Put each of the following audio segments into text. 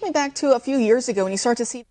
take me back to a few years ago when you start to see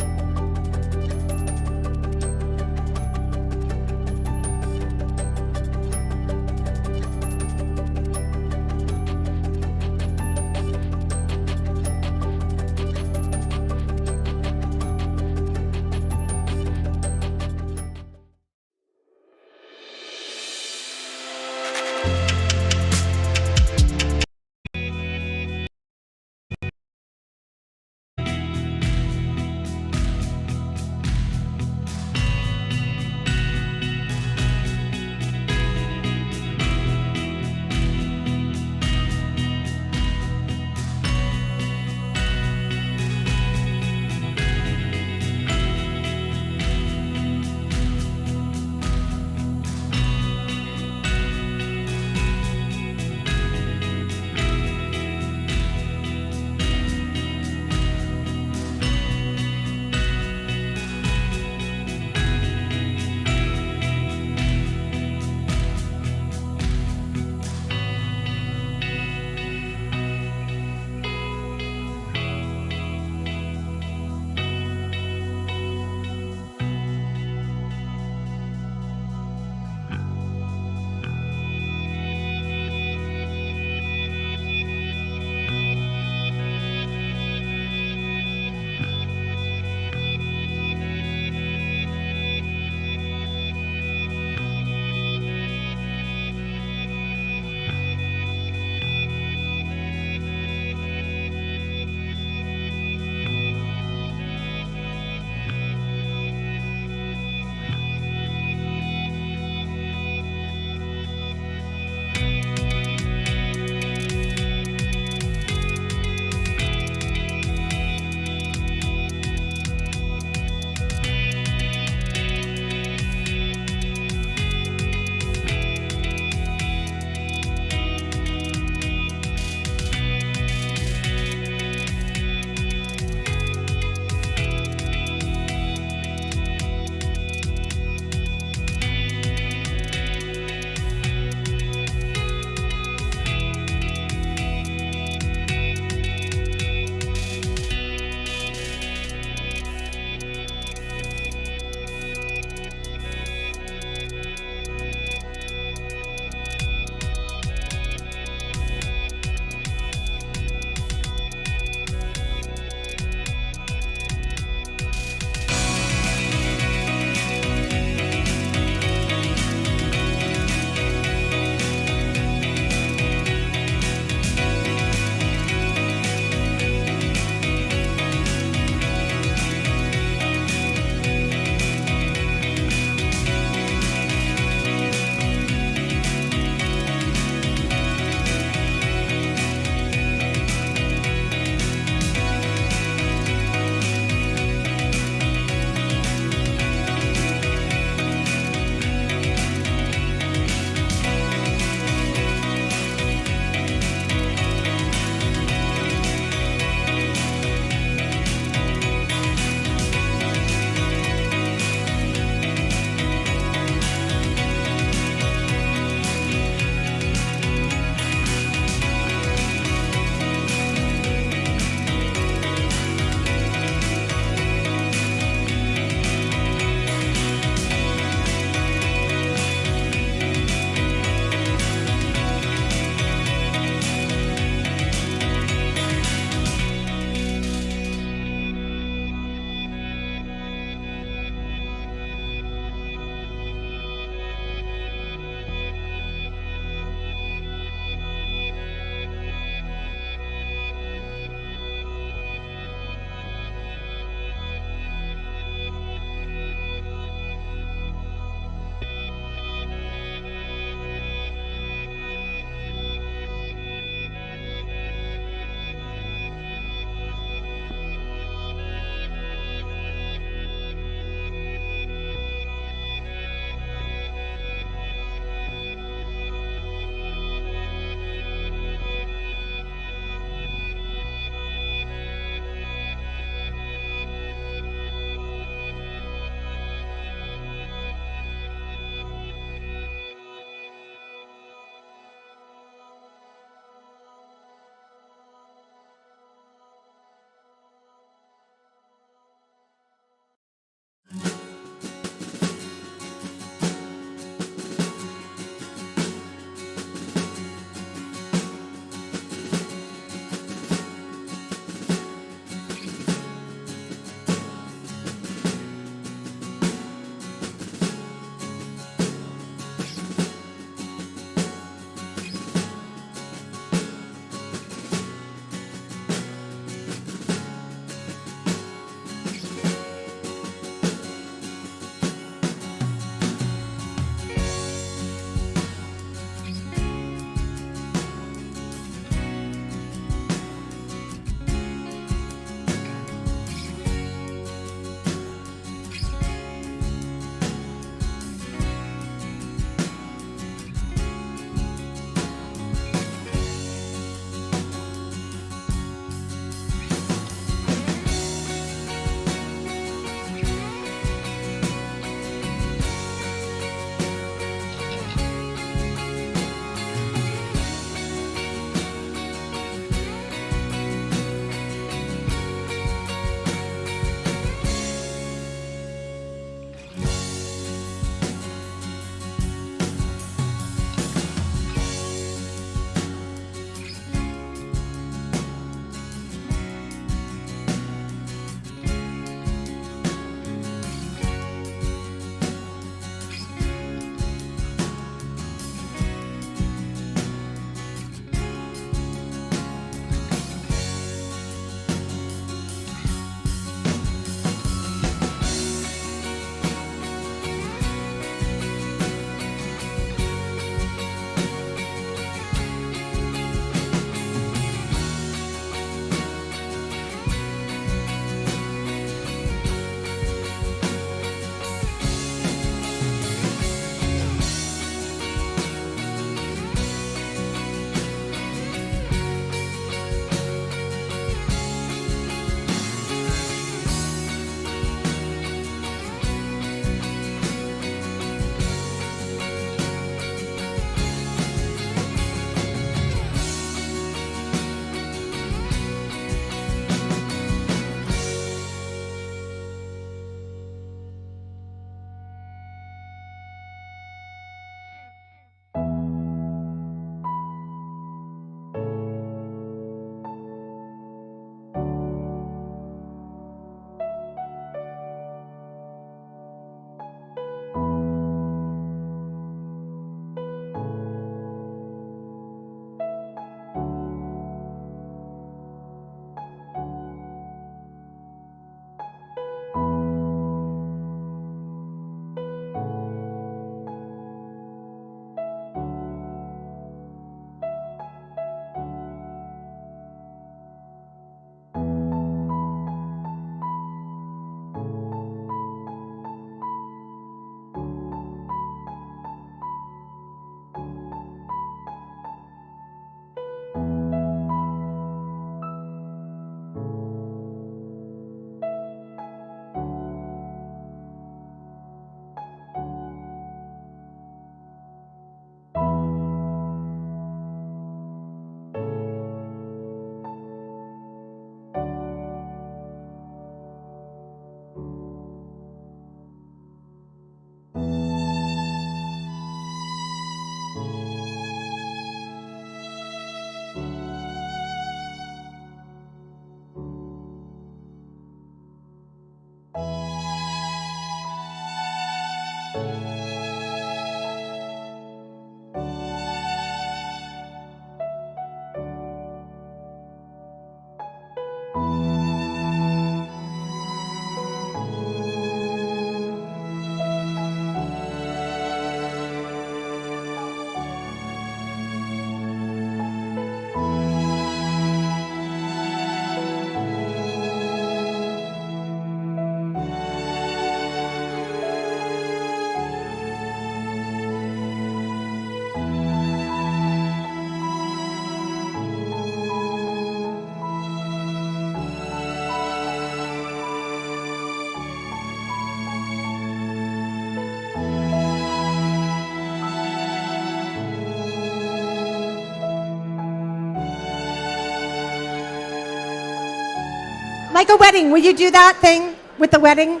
Like a wedding. Will you do that thing with the wedding?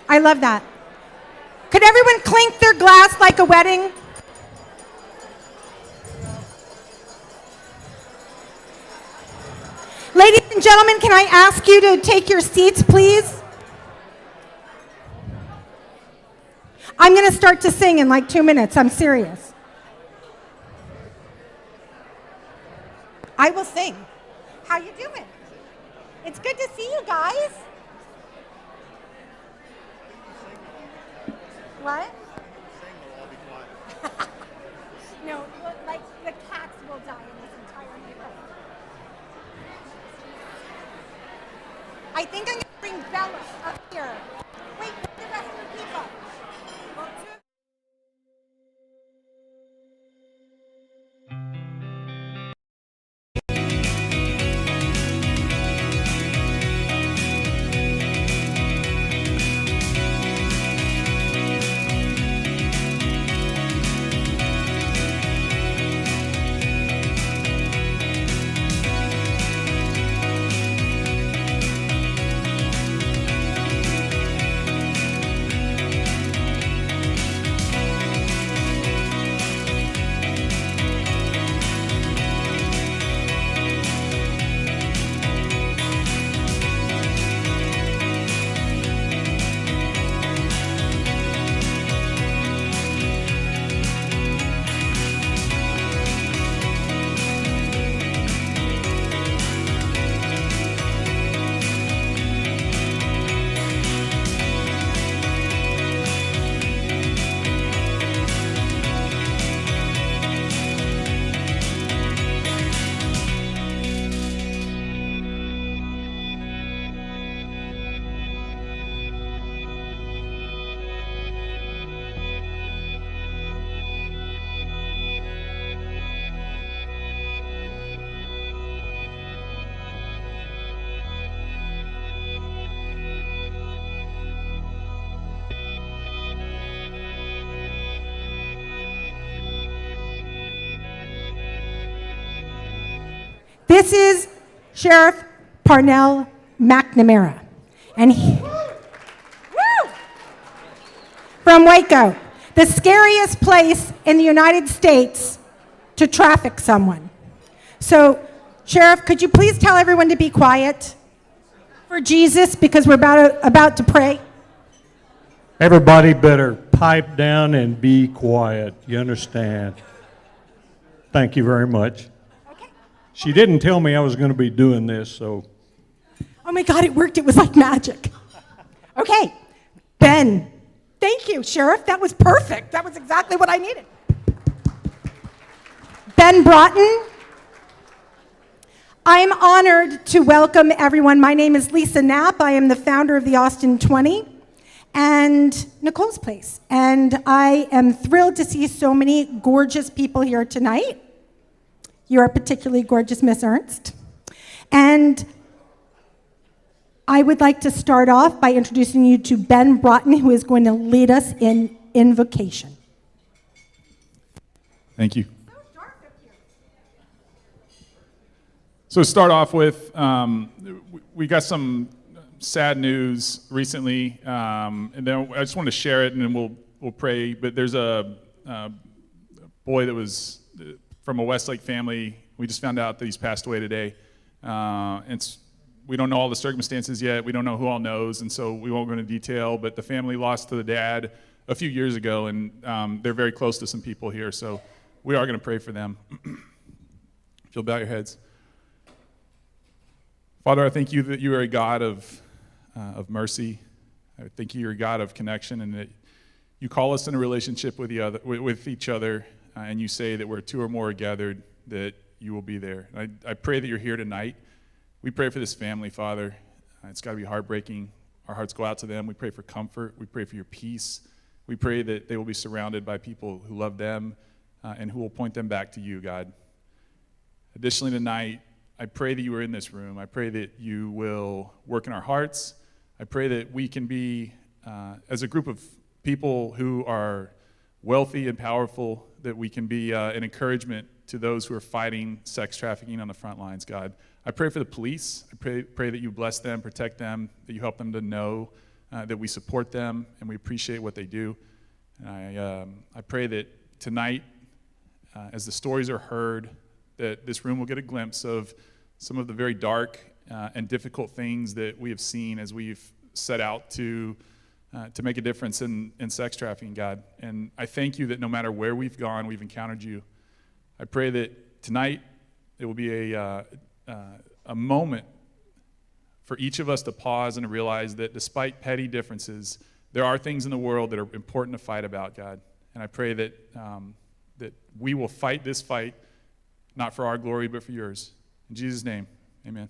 I love that. Could everyone clink their glass like a wedding? Ladies and gentlemen, can I ask you to take your seats, please? I'm going to start to sing in like 2 minutes. I'm serious. I will sing. How you doing? It's good to see you guys. What? No, like the cats will die in this entire neighborhood. I think I'm going to bring Bella up here. Wait, where's the rest of the people? This is Sheriff Parnell McNamara, and he, from Waco, the scariest place in the United States to traffic someone. So, Sheriff, could you please tell everyone to be quiet for Jesus, because we're about to pray? Everybody better pipe down and be quiet. You understand? Thank you very much. She didn't tell me I was going to be doing this, so. Oh my God, it worked. It was like magic. Okay, Ben. Thank you, Sheriff. That was perfect. That was exactly what I needed. Ben Broughton. I'm honored to welcome everyone. My name is Lisa Knapp. I am the founder of the Austin 20 and Nicole's Place. And I am thrilled to see so many gorgeous people here tonight. You are particularly gorgeous, Miss Ernst. And I would like to start off by introducing you to Ben Broughton, who is going to lead us in invocation. Thank you. So to start off with, we got some sad news recently, and then I just wanted to share it, and then we'll pray. But there's a boy that was from a Westlake family. We just found out that he's passed away today. We don't know all the circumstances yet. We don't know who all knows, and so we won't go into detail. But the family lost to the dad a few years ago, and they're very close to some people here, so we are going to pray for them. If you'll bow your heads. Father, I thank you that you are a God of mercy. I thank you're a God of connection, and that you call us in a relationship with each other, and you say that where two or more are gathered, that you will be there. And I pray that you're here tonight. We pray for this family, Father. It's got to be heartbreaking. Our hearts go out to them. We pray for comfort. We pray for your peace. We pray that they will be surrounded by people who love them and who will point them back to you, God. Additionally, tonight, I pray that you are in this room. I pray that you will work in our hearts. I pray that we can be, as a group of people who are wealthy and powerful, that we can be an encouragement to those who are fighting sex trafficking on the front lines, God. I pray for the police. I pray that you bless them, protect them, that you help them to know that we support them and we appreciate what they do. And I pray that tonight, as the stories are heard, that this room will get a glimpse of some of the very dark and difficult things that we have seen as we've set out to make a difference in sex trafficking, God. And I thank you that no matter where we've gone, we've encountered you. I pray that tonight it will be a moment for each of us to pause and to realize that despite petty differences, there are things in the world that are important to fight about, God. And I pray that that we will fight this fight, not for our glory, but for yours. In Jesus' name, amen.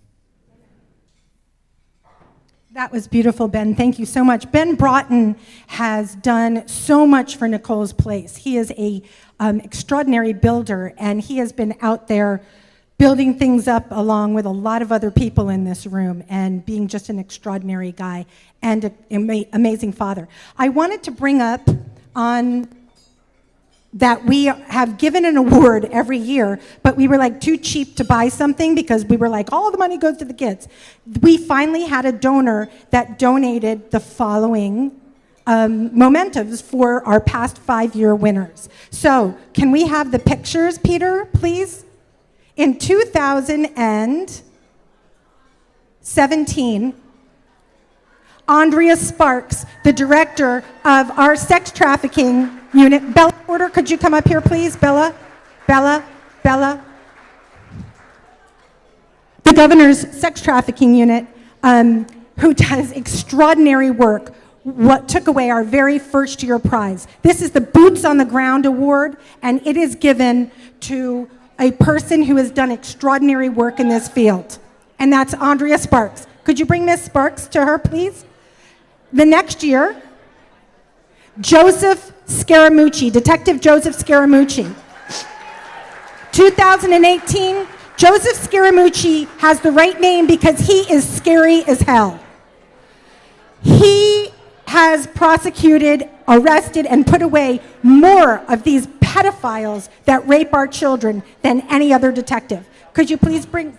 That was beautiful, Ben. Thank you so much. Ben Broughton has done so much for Nicole's Place. He is a extraordinary builder, and he has been out there building things up along with a lot of other people in this room and being just an extraordinary guy and an amazing father. I wanted to bring up on that we have given an award every year, but we were like too cheap to buy something because we were like, all the money goes to the kids. We finally had a donor that donated the following mementos for our past 5-year winners. So can we have the pictures, Peter, please? In 2017, Andrea Sparks, the director of our sex trafficking unit. Bella Porter, could you come up here, please? Bella. The governor's sex trafficking unit, who does extraordinary work, what took away our very first year prize. This is the Boots on the Ground Award, and it is given to a person who has done extraordinary work in this field, and that's Andrea Sparks. Could you bring Miss Sparks to her, please? The next year, Joseph Scaramucci, Detective Joseph Scaramucci. 2018, Joseph Scaramucci has the right name because he is scary as hell. He has prosecuted, arrested, and put away more of these pedophiles that rape our children than any other detective. Could you please bring...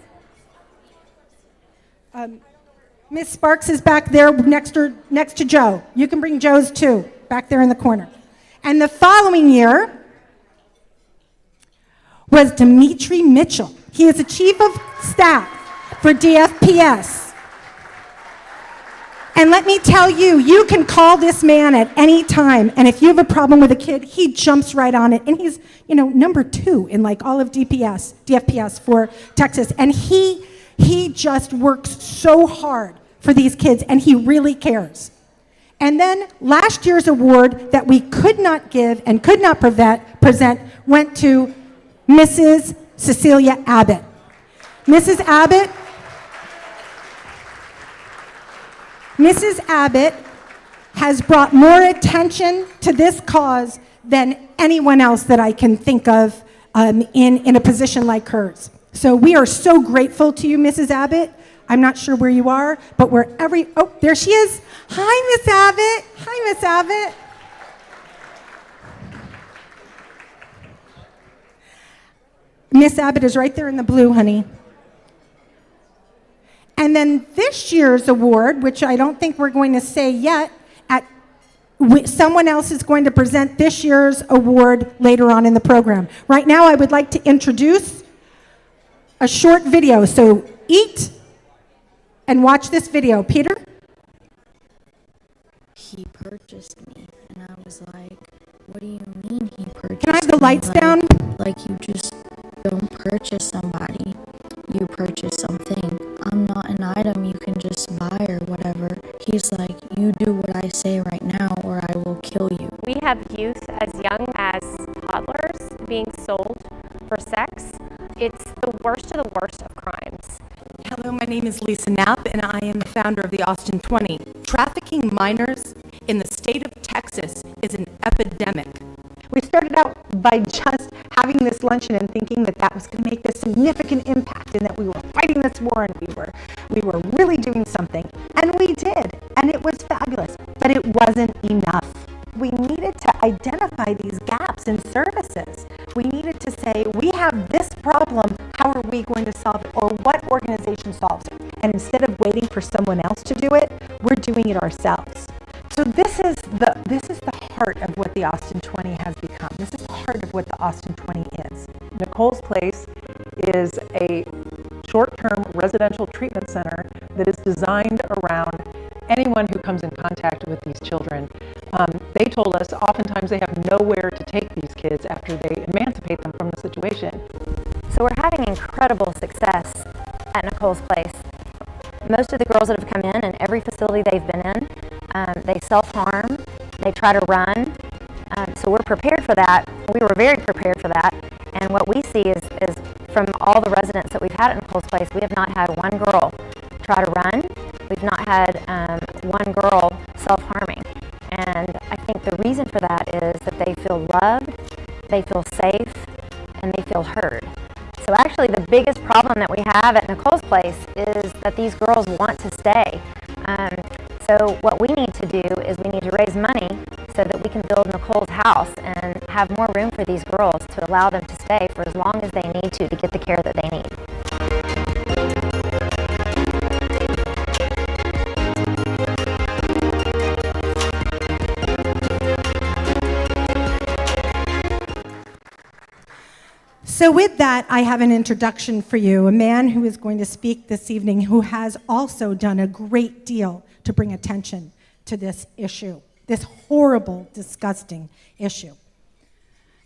Miss Sparks is back there next to Joe. You can bring Joe's too, back there in the corner. And the following year was Dimitri Mitchell. He is the chief of staff for DFPS. And let me tell you, you can call this man at any time, and if you have a problem with a kid, he jumps right on it. And he's, number 2 in like all of DFPS for Texas. And he just works so hard for these kids, and he really cares. And then last year's award that we could not give and could not present went to Mrs. Cecilia Abbott. Mrs. Abbott has brought more attention to this cause than anyone else that I can think of in a position like hers. So we are so grateful to you, Mrs. Abbott. I'm not sure where you are, but oh, there she is. Hi, Miss Abbott. Hi, Miss Abbott. Miss Abbott is right there in the blue, honey. And then this year's award, which I don't think we're going to say yet, someone else is going to present this year's award later on in the program. Right now, I would like to introduce a short video. So eat and watch this video. Peter? He purchased me, and I was like, what do you mean he purchased me? Can I have the lights down? Like, you just don't purchase somebody. You purchase something. I'm not an item you can just buy or whatever. He's like, you do what I say right now or I will kill you. We have youth as young as toddlers being sold for sex. It's the worst of the worst of crimes. Hello, my name is Lisa Knapp, and I am the founder of the Austin 20. Trafficking minors in the state of Texas is an epidemic. We started out by just having this luncheon and thinking that that was going to make a significant impact and that we were fighting this war and we were really doing something. And we did, and it was fabulous, but it wasn't enough. We needed to identify these gaps in services. We needed to say, we have this problem, how are we we going to solve it, or what organization solves it? And instead of waiting for someone else to do it, we're doing it ourselves. So this is the heart of what the Austin 20 has become. This is the heart of what the Austin 20 is. Nicole's Place is a short-term residential treatment center that is designed around anyone who comes in contact with these children. They told us oftentimes they have nowhere to take these kids after they emancipate them from the situation. So we're having incredible success at Nicole's Place. Most of the girls that have come in every facility they've been in, they self-harm, they try to run. So we're prepared for that. We were very prepared for that. And what we see is from all the residents that we've had at Nicole's Place, we have not had one girl try to run. We've not had one girl self-harming. And I think the reason for that is that they feel loved, they feel safe, and they feel heard. So actually the biggest problem that we have at Nicole's Place is that these girls want to stay. So what we need to do is we need to raise money so that we can build Nicole's house and have more room for these girls to allow them to stay for as long as they need to get the care that they need. So with that, I have an introduction for you, a man who is going to speak this evening who has also done a great deal to bring attention to this issue, this horrible, disgusting issue.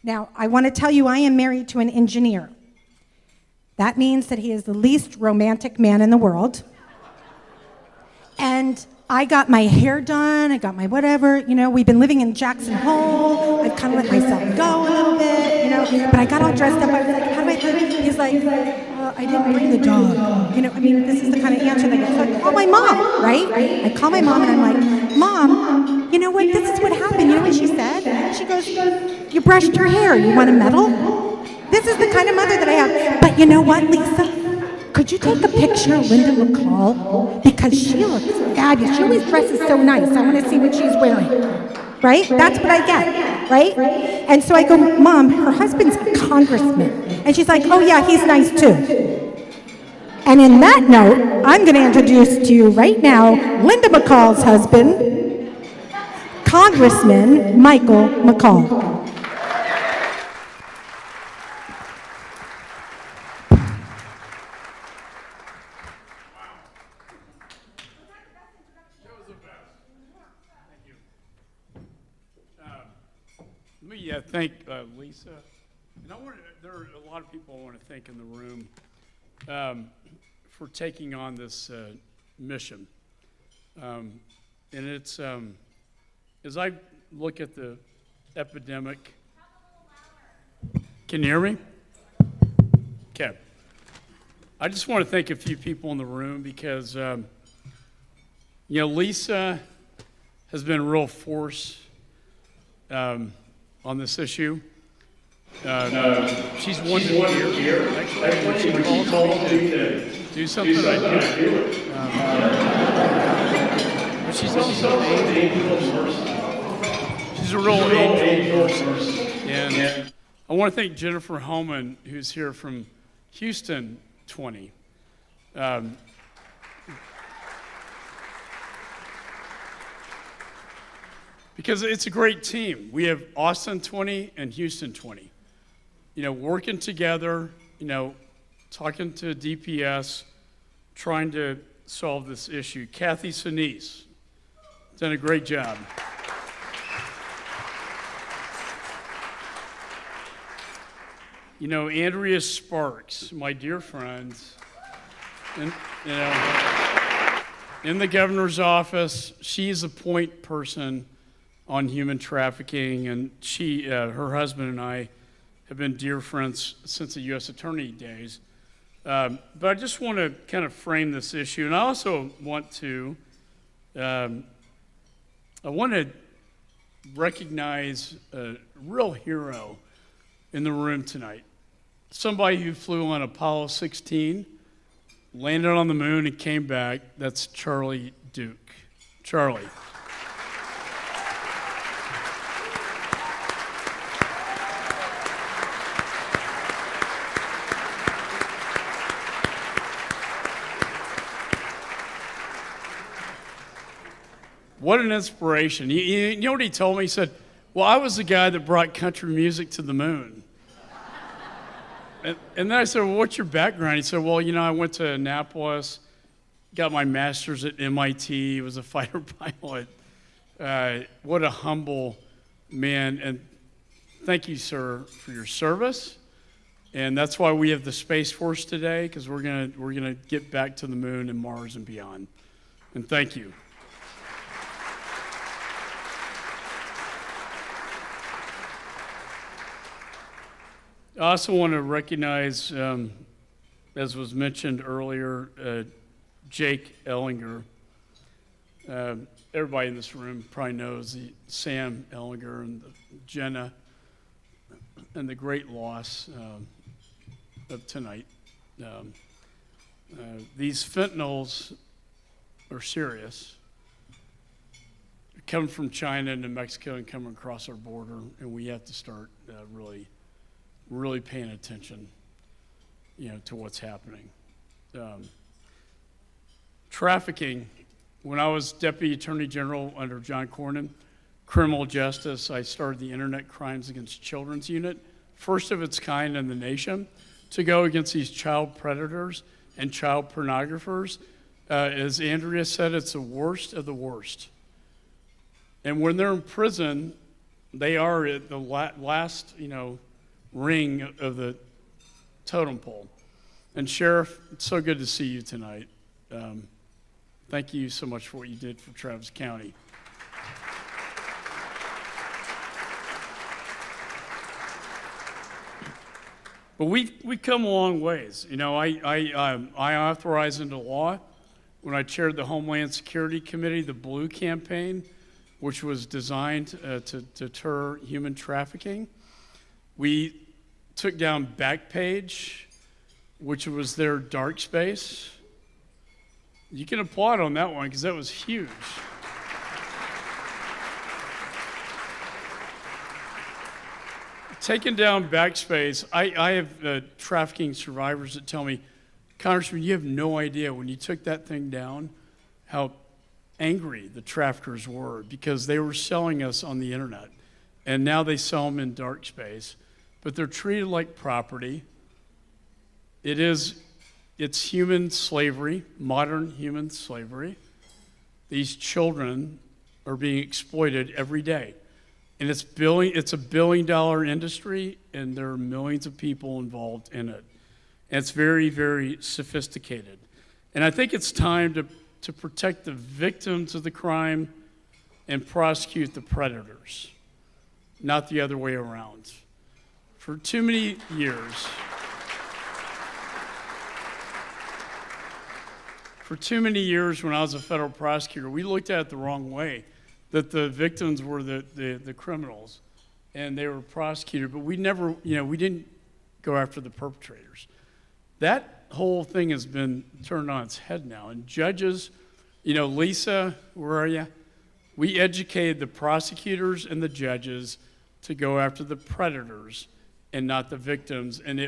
Now, I want to tell you I am married to an engineer. That means that he is the least romantic man in the world. And I got my hair done, I got my whatever, we've been living in Jackson Hole, I've kind of let myself go a little bit, but I got all dressed up, I was like, how do I live? He's like, I didn't bring the dog. This is the kind of answer that I get. So I call my mom, right? I call my mom and I'm like, Mom, you know what, this is what happened. You know what she said? She goes, you brushed your hair, you want a medal? This is the kind of mother that I have. But you know what, Lisa? Could you take a picture of Linda McCall? Because she looks fabulous. She always dresses so nice. I want to see what she's wearing. Right? That's what I get. Right? And so I go, Mom, her husband's a congressman. And she's like, oh yeah, he's nice too. And in that note, I'm going to introduce to you right now Linda McCall's husband, Congressman Michael McCall. Thank Lisa. And there are a lot of people I want to thank in the room for taking on this mission. And it's, as I look at the epidemic, can you hear me? Okay. I just want to thank a few people in the room because, Lisa has been a real force on this issue. She's one to hear. Actually, when she calls me to do something, I do it. But she's also an angel person. She's a real angel person. And I want to thank Jennifer Homan, who's here from Houston 20. Because it's a great team. We have Austin 20 and Houston 20. Working together, talking to DPS, trying to solve this issue. Kathy Sinise done a great job. Andrea Sparks, my dear friend, in the governor's office, she's a point person on human trafficking, and her husband and I have been dear friends since the U.S. Attorney days. But I just want to kind of frame this issue, and I also want to, recognize a real hero in the room tonight. Somebody who flew on Apollo 16, landed on the moon, and came back. That's Charlie Duke. Charlie. What an inspiration. You know what he told me? He said, well, I was the guy that brought country music to the moon. And then I said, well, what's your background? He said, well, I went to Annapolis, got my master's at MIT, was a fighter pilot. What a humble man. And thank you, sir, for your service. And that's why we have the Space Force today, because we're gonna get back to the moon and Mars and beyond. And thank you. I also want to recognize, as was mentioned earlier, Jake Ellinger. Everybody in this room probably knows Sam Ellinger and Jenna and the great loss of tonight. These fentanyls are serious. They're coming from China into Mexico and coming across our border, and we have to start really paying attention, to what's happening. Trafficking. When I was Deputy Attorney General under John Cornyn, criminal justice, I started the Internet Crimes Against Children's Unit, first of its kind in the nation, to go against these child predators and child pornographers. As Andrea said, it's the worst of the worst. And when they're in prison, they are at the last, ring of the totem pole. And Sheriff, it's so good to see you tonight. Thank you so much for what you did for Travis County. But we've come a long ways. I authorized into law when I chaired the Homeland Security Committee, the Blue Campaign, which was designed to deter human trafficking. We took down Backpage, which was their dark space. You can applaud on that one because that was huge. Taking down Backspace, I have trafficking survivors that tell me, Congressman, you have no idea when you took that thing down how angry the traffickers were because they were selling us on the internet. And now they sell them in dark space. But they're treated like property. It's human slavery, modern human slavery. These children are being exploited every day. And it's a $1 billion industry, and there are millions of people involved in it. And it's very, very sophisticated. And I think it's time to protect the victims of the crime and prosecute the predators, not the other way around. For too many years, when I was a federal prosecutor, we looked at it the wrong way, that the victims were the criminals and they were prosecuted, but we didn't go after the perpetrators. That whole thing has been turned on its head now. And judges, Lisa, where are you? We educated the prosecutors and the judges to go after the predators and not the victims. And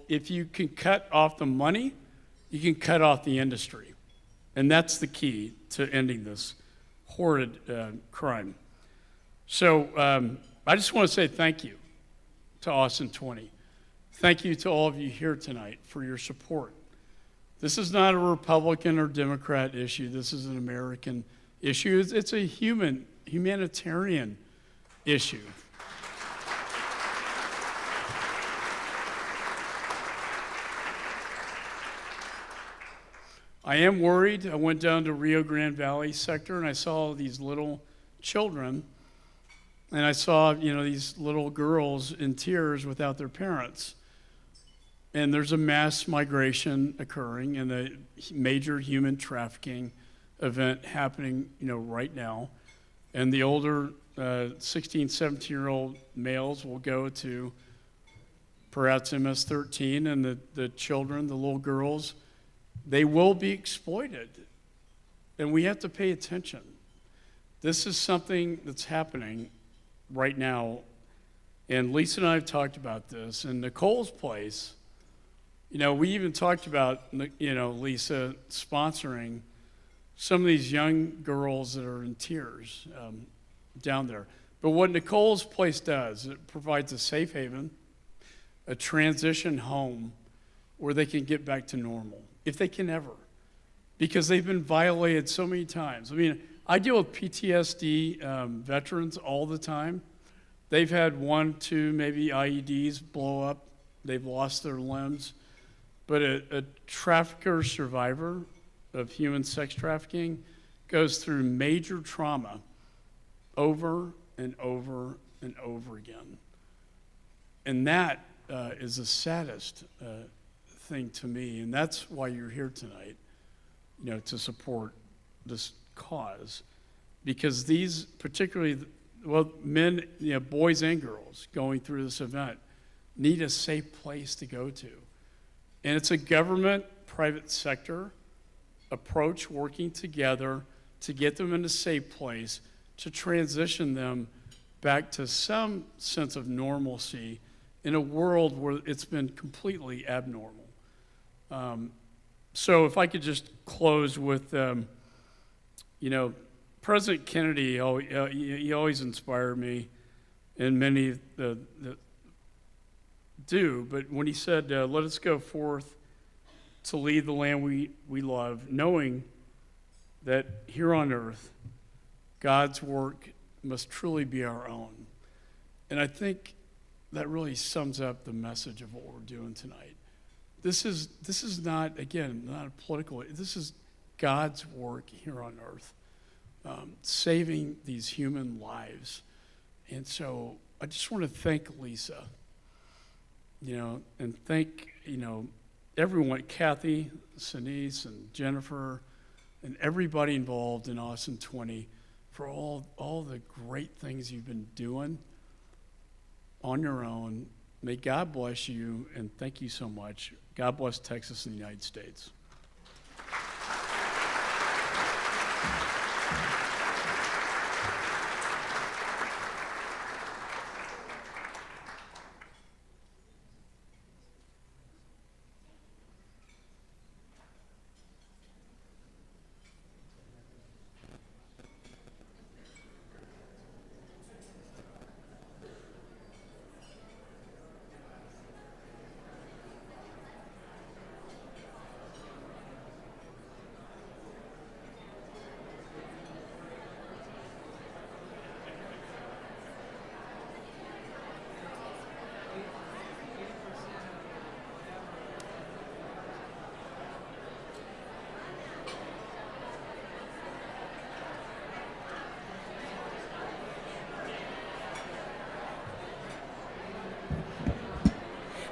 if you can cut off the money, you can cut off the industry. And that's the key to ending this horrid crime. So I just want to say thank you to Austin 20. Thank you to all of you here tonight for your support. This is not a Republican or Democrat issue. This is an American issue. It's a humanitarian issue. I am worried. I went down to Rio Grande Valley sector and I saw these little children and I saw, these little girls in tears without their parents. And there's a mass migration occurring and a major human trafficking event happening, right now. And the older 16, 17-year-old males will go to perhaps MS-13 and the children, the little girls, they will be exploited, and we have to pay attention. This is something that's happening right now, and Lisa and I have talked about this. And Nicole's Place, we even talked about, Lisa sponsoring some of these young girls that are in tears down there. But what Nicole's Place does, it provides a safe haven, a transition home where they can get back to normal, if they can ever, because they've been violated so many times. I mean, I deal with PTSD veterans all the time. They've had 1, 2, maybe IEDs blow up. They've lost their limbs. But a trafficker survivor of human sex trafficking goes through major trauma over and over and over again. And that is the saddest thing to me, and that's why you're here tonight, to support this cause. Because these, particularly, men, boys and girls going through this event, need a safe place to go to. And it's a government, private sector approach working together to get them in a safe place, to transition them back to some sense of normalcy in a world where it's been completely abnormal. So if I could just close with, President Kennedy, he always inspired me, and many do, but when he said, let us go forth to lead the land we love, knowing that here on earth, God's work must truly be our own. And I think that really sums up the message of what we're doing tonight. This is not, again, not a political, this is God's work here on earth, saving these human lives. And so I just want to thank Lisa, and thank, everyone, Kathy, Sinise, and Jennifer, and everybody involved in Austin 20 for all the great things you've been doing on your own. May God bless you, and thank you so much. God bless Texas and the United States.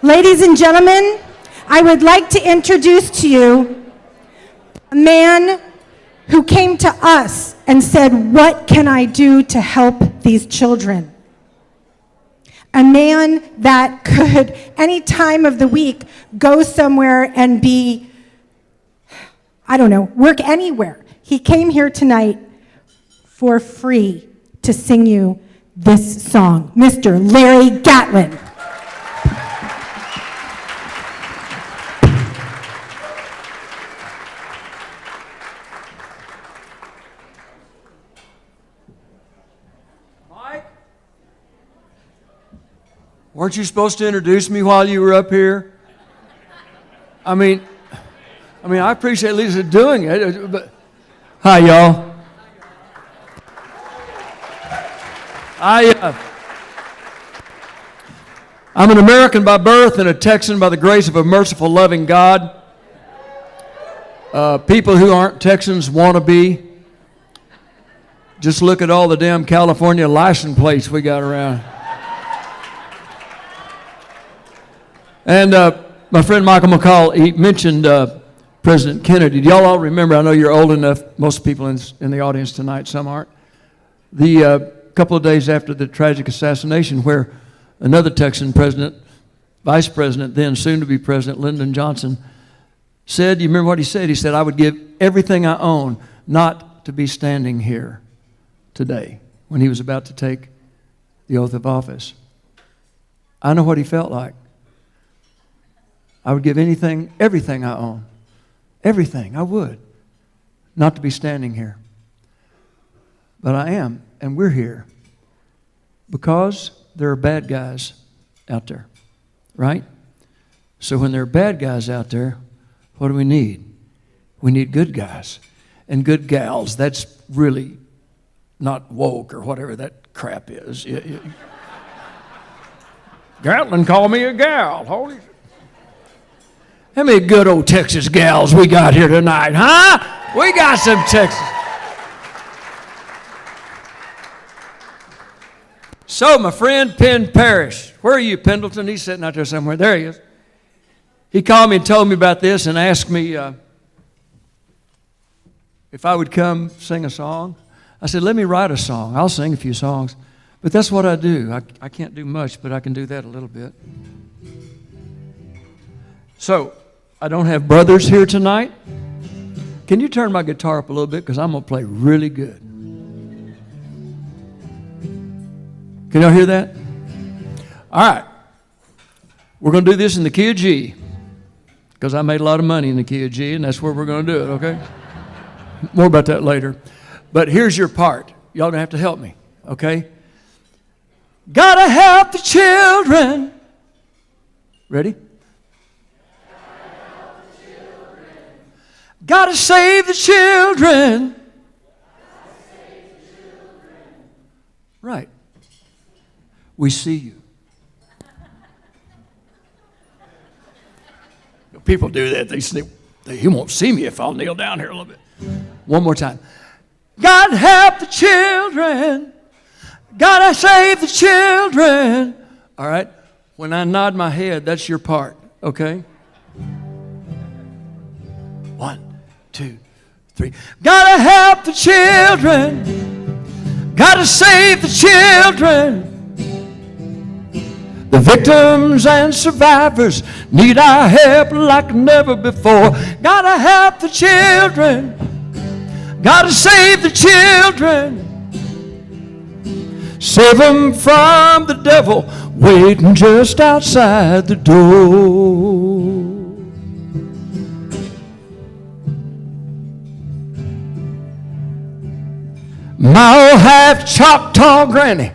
Ladies and gentlemen, I would like to introduce to you a man who came to us and said, what can I do to help these children? A man that could, any time of the week, go somewhere and be, work anywhere. He came here tonight for free to sing you this song, Mr. Larry Gatlin. Weren't you supposed to introduce me while you were up here? I appreciate Lisa doing it, but hi, y'all. I'm an American by birth and a Texan by the grace of a merciful, loving God. People who aren't Texans want to be. Just look at all the damn California license plates we got around. And my friend Michael McCall, he mentioned President Kennedy. Do y'all all remember, I know you're old enough, most people in the audience tonight, some aren't, the couple of days after the tragic assassination where another Texan president, vice president, then soon to be president, Lyndon Johnson, said, you remember what he said? He said, I would give everything I own not to be standing here today when he was about to take the oath of office. I know what he felt like. I would give everything I own, everything, I would, not to be standing here. But I am, and we're here because there are bad guys out there, right? So when there are bad guys out there, what do we need? We need good guys and good gals. That's really not woke or whatever that crap is. Gatlin called me a gal. Holy shit. How many good old Texas gals we got here tonight, huh? We got some Texas. So my friend Penn Parrish, where are you, Pendleton? He's sitting out there somewhere. There he is. He called me and told me about this and asked me if I would come sing a song. I said, let me write a song. I'll sing a few songs. But that's what I do. I can't do much, but I can do that a little bit. So, I don't have brothers here tonight. Can you turn my guitar up a little bit? Because I'm going to play really good. Can y'all hear that? All right. We're going to do this in the key of G. Because I made a lot of money in the key of G, and that's where we're going to do it, okay? More about that later. But here's your part. Y'all don't have to help me, okay? Gotta help the children. Ready? Gotta save the children. Right. We see you. People do that. They say, he won't see me if I'll kneel down here a little bit. One more time. God help the children. Gotta save the children. All right? When I nod my head, that's your part, okay? 1, 2, 3. Gotta help the children. Gotta save the children. The victims and survivors need our help like never before. Gotta help the children. Gotta save the children. Save them from the devil waiting just outside the door. My old half Choctaw granny,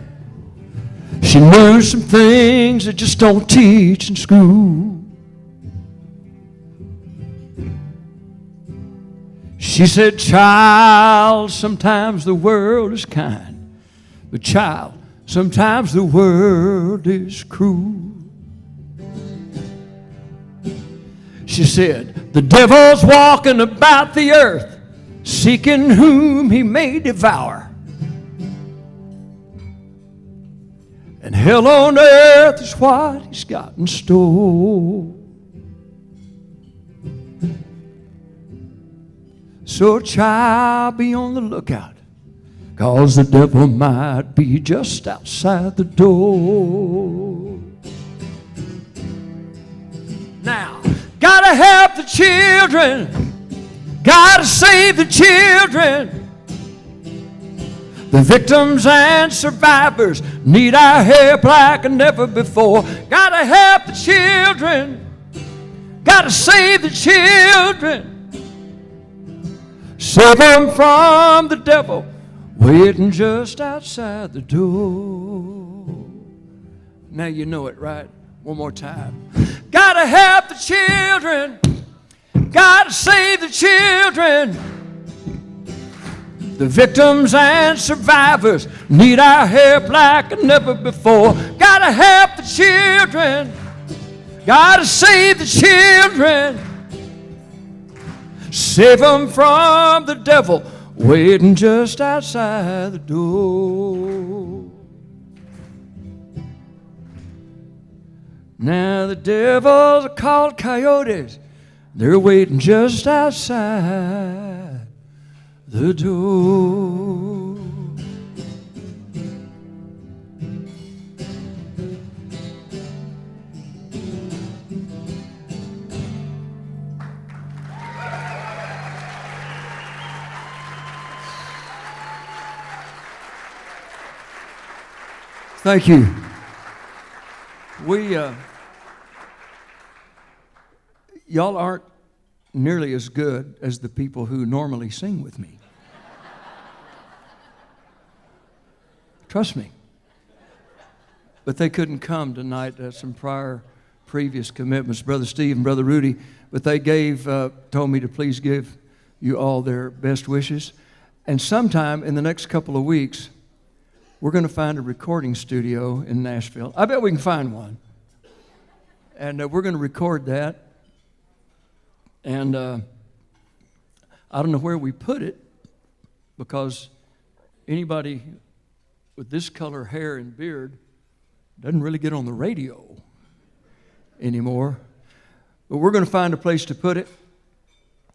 she knew some things that just don't teach in school. She said, child, sometimes the world is kind, but child, sometimes the world is cruel. She said, the devil's walking about the earth, seeking whom he may devour. And hell on earth is what he's got in store. So child, be on the lookout, 'cause the devil might be just outside the door. Now, gotta help the children. Gotta save the children. The victims and survivors need our help like never before. Gotta help the children. Gotta save the children. Save them from the devil waiting just outside the door. Now you know it, right? One more time. Gotta help the children. Gotta save the children. The victims and survivors need our help like never before. Gotta help the children. Gotta save the children. Save them from the devil waiting just outside the door. Now the devils are called coyotes. They're waiting just outside the door. Thank you. Y'all aren't nearly as good as the people who normally sing with me. Trust me. But they couldn't come tonight. Some previous commitments, Brother Steve and Brother Rudy, but they told me to please give you all their best wishes. And sometime in the next couple of weeks, we're going to find a recording studio in Nashville. I bet we can find one. And we're going to record that. And I don't know where we put it, because anybody with this color hair and beard doesn't really get on the radio anymore. But we're going to find a place to put it.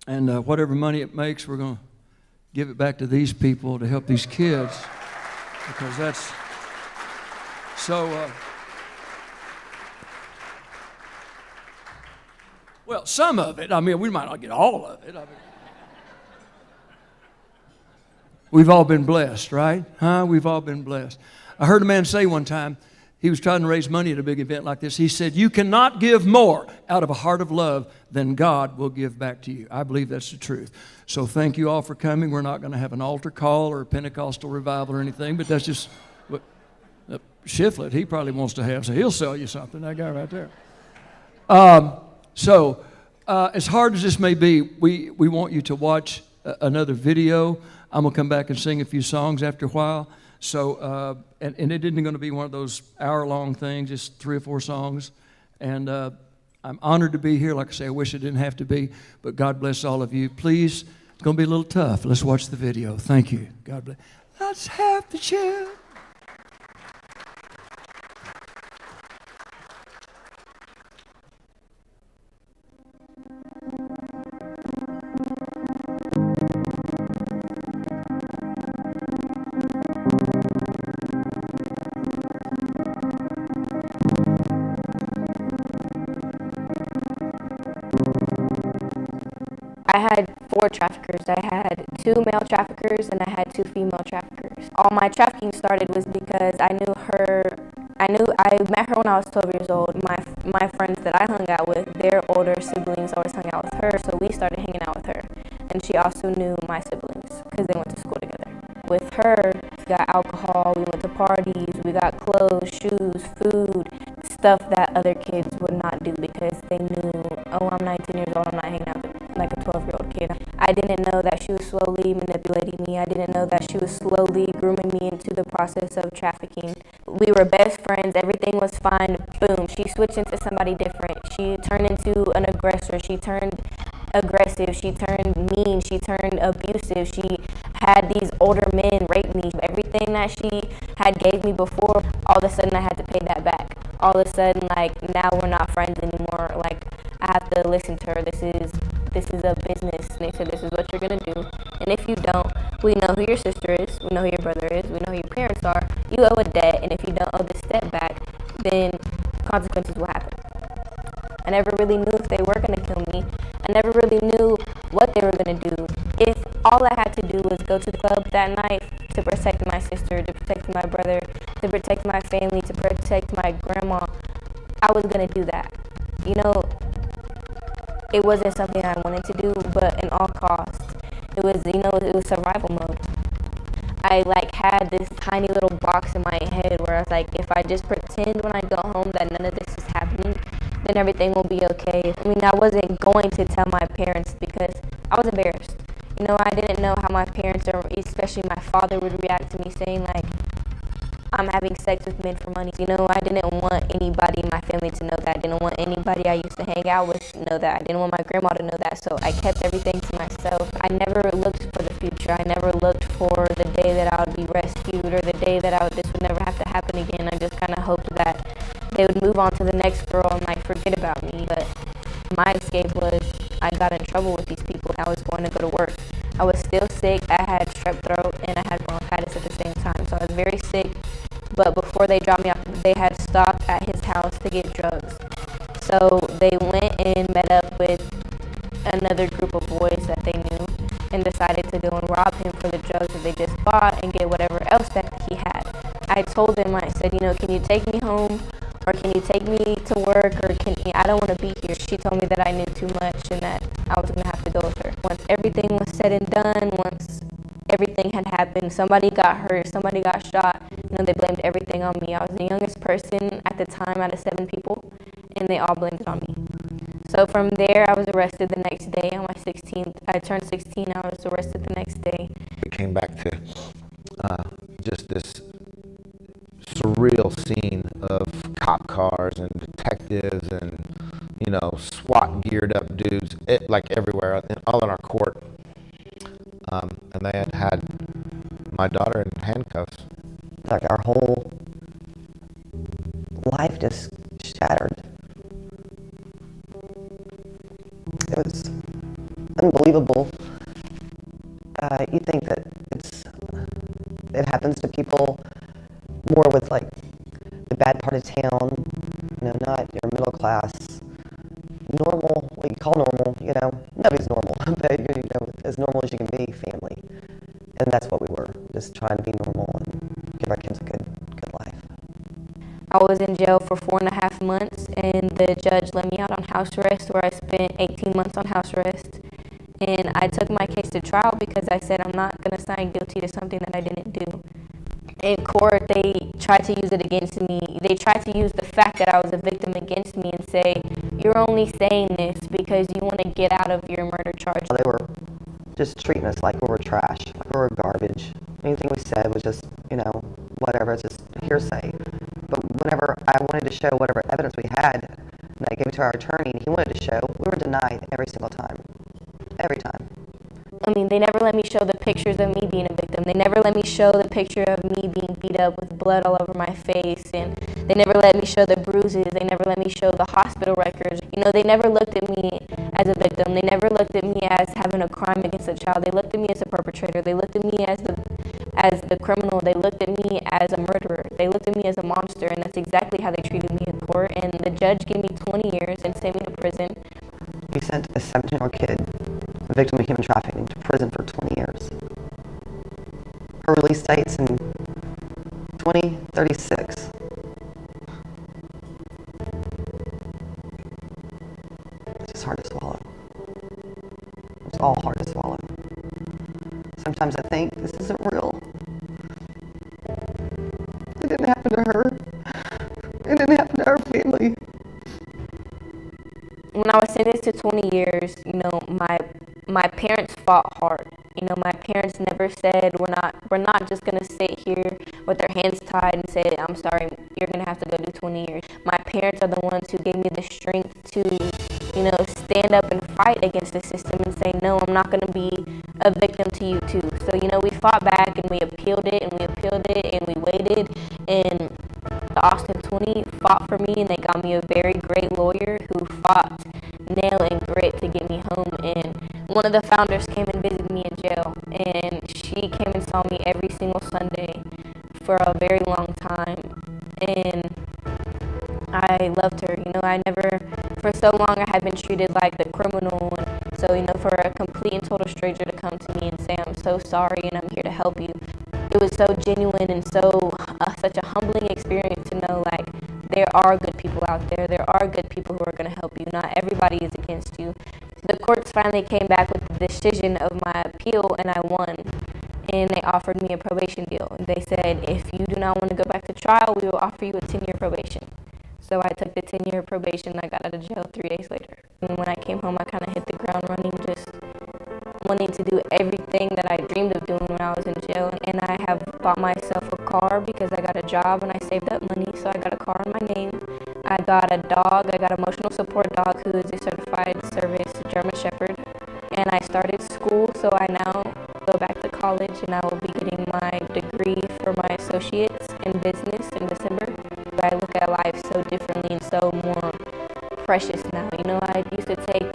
And whatever money it makes, we're going to give it back to these people to help these kids. Because that's so... well, some of it. I mean, we might not get all of it. We've all been blessed, right? We've all been blessed. I heard a man say one time, he was trying to raise money at a big event like this. He said, you cannot give more out of a heart of love than God will give back to you. I believe that's the truth. So thank you all for coming. We're not going to have an altar call or a Pentecostal revival or anything, but that's just what Shiflett, he probably wants to have, so he'll sell you something, that guy right there. So as hard as this may be, we want you to watch another video. I'm going to come back and sing a few songs after a while. So, and it isn't going to be one of those hour-long things, just 3 or 4 songs. And I'm honored to be here. Like I say, I wish it didn't have to be, but God bless all of you. Please, it's going to be a little tough. Let's watch the video. Thank you. God bless. Let's have the chill. I had 4 traffickers. I had 2 male traffickers and I had 2 female traffickers. All my trafficking started was because I met her when I was 12 years old. My friends that I hung out with, their older siblings always hung out with her, so we started hanging out with her. And she also knew my siblings because they went to school together. With her, we got alcohol, we went to parties, we got clothes, shoes, food, stuff that other kids would not do because they knew, oh, I'm 19 years old, I'm not hanging out with like a 12-year-old kid. I didn't know that she was slowly manipulating me. I didn't know that she was slowly grooming me into the process of trafficking. We were best friends. Everything was fine. Boom. She switched into somebody different. She turned into an aggressor. She turned aggressive. She turned mean. She turned abusive. She had these older men rape me. Everything that she had gave me before, all of a sudden I had to pay that back. All of a sudden, like, now we're not friends anymore. Like, I have to listen to her. This is a business. And they said, this is what you're going to do. And if you don't, we know who your sister is. We know who your brother is. We know who your parents are. You owe a debt. And if you don't owe this debt back, then consequences will happen. I never really knew if they were going to kill me. I never really knew what they were going to do. If all I had to do was go to the club that night to protect my sister, to protect my brother, to protect my family, to protect my grandma, I was going to do that. You know, it wasn't something I wanted to do, but in all costs, it was, it was survival mode. I had this tiny little box in my head where I was like, if I just pretend when I go home that none of this is happening, then everything will be okay. I mean, I wasn't going to tell my parents because I was embarrassed. I didn't know how my parents, or especially my father, would react to me saying, like, I'm having sex with men for money. I didn't want anybody in my family to know that. I didn't want anybody I used to hang out with to know that. I didn't want my grandma to know that. So I kept everything to myself. I never looked for the future. I never looked for the day that I would be rescued or the day that this would never have to happen again. I just kind of hoped that they would move on to the next girl and forget about me. But my escape was I got in trouble with these people. I was going to go to work. I was still sick. I had strep throat and I had bronchitis at the same time. So I was very sick. But before they dropped me off, they had stopped at his house to get drugs. So they went and met up with another group of boys that they knew and decided to go and rob him for the drugs that they just bought and get whatever else that he had. I told them, I said, can you take me home? Or can you take me to work? Or I don't want to be here. She told me that I knew too much and that I was going to have to go with her. Once everything was said and done, once everything had happened, somebody got hurt, somebody got shot, they blamed everything on me. I was the youngest person at the time out of 7 people, and they all blamed it on me. So from there, I was arrested the next day on my 16th. I turned 16, I was arrested the next day. We came back to just this surreal scene of cop cars and detectives and, SWAT geared up dudes, like everywhere, all in our court. And they had my daughter in handcuffs. Like our whole life just shattered. It was unbelievable. You think that it happens to people more with like the bad part of town, not your middle class, normal, what you call normal, nobody's normal, but as normal as you can be, family. And that's what we were, just trying to be normal and give our kids a good life. I was in jail for 4.5 months, and the judge let me out on house arrest, where I spent 18 months on house arrest. And I took my case to trial because I said I'm not going to sign guilty to something that I didn't do. In court, they tried to use it against me. They tried to use the fact that I was a victim against me and say, you're only saying this because you want to get out of your murder charge. They were just treating us like we were trash, like we were garbage. Anything we said was just, whatever, it's just hearsay. But whenever I wanted to show whatever evidence we had, and I gave it to our attorney, and he wanted to show, we were denied every single time. Every time. They never let me show the pictures of me being a victim. They never let me show the picture of me being beat up with blood all over my face. And they never let me show the bruises. They never let me show the hospital records. They never looked at me as a victim. They never looked at me as having a crime against a child. They looked at me as a perpetrator. They looked at me as the criminal. They looked at me as a murderer. They looked at me as a monster. And that's exactly how they treated me in court. And the judge gave me 20 years and sent me to prison. He sent a 17-year-old kid, a victim of human trafficking, to prison for 20 years. Her release date's in 2036. It's just hard to swallow. It's all hard to swallow. Sometimes I think this isn't real. It didn't happen to her. It didn't happen to our family. When I was sentenced to 20 years, my parents fought hard. My parents never said, we're not just going to sit here with our hands tied and say, I'm sorry, you're going to have to go do 20 years. My parents are the ones who gave me the strength to, stand up and fight against the system and say, no, I'm not going to be a victim to you too. So, we fought back and we appealed it and we appealed it and we waited, and the Austin 20 fought for me, and they got me a very great lawyer who fought nail and grit to get me home. And one of the founders came and visited me in jail, and she came and saw me every single Sunday for a very long time, and I loved her. For so long I had been treated like the criminal, and so, for a complete and total stranger to come to me and say, I'm so sorry and I'm here to help you. It was so genuine and such a humbling experience to know, like, there are good people out there. There are good people who are going to help you. Not everybody is against you. The courts finally came back with the decision of my appeal, and I won. And they offered me a probation deal. They said, if you do not want to go back to trial, we will offer you a 10-year probation. So I took the 10-year probation. I got out of jail 3 days later. And when I came home, I kind of hit the ground running, just wanting to do everything that I dreamed of doing when I was in jail. And I have bought myself a car because I got a job and I saved up money, so I got a car in my name. I got a dog. I got an emotional support dog who is a certified service German Shepherd. And I started school, so I now go back to college, and I will be getting my degree for my associates in business in December. But I look at life so differently and so more precious now. I used to take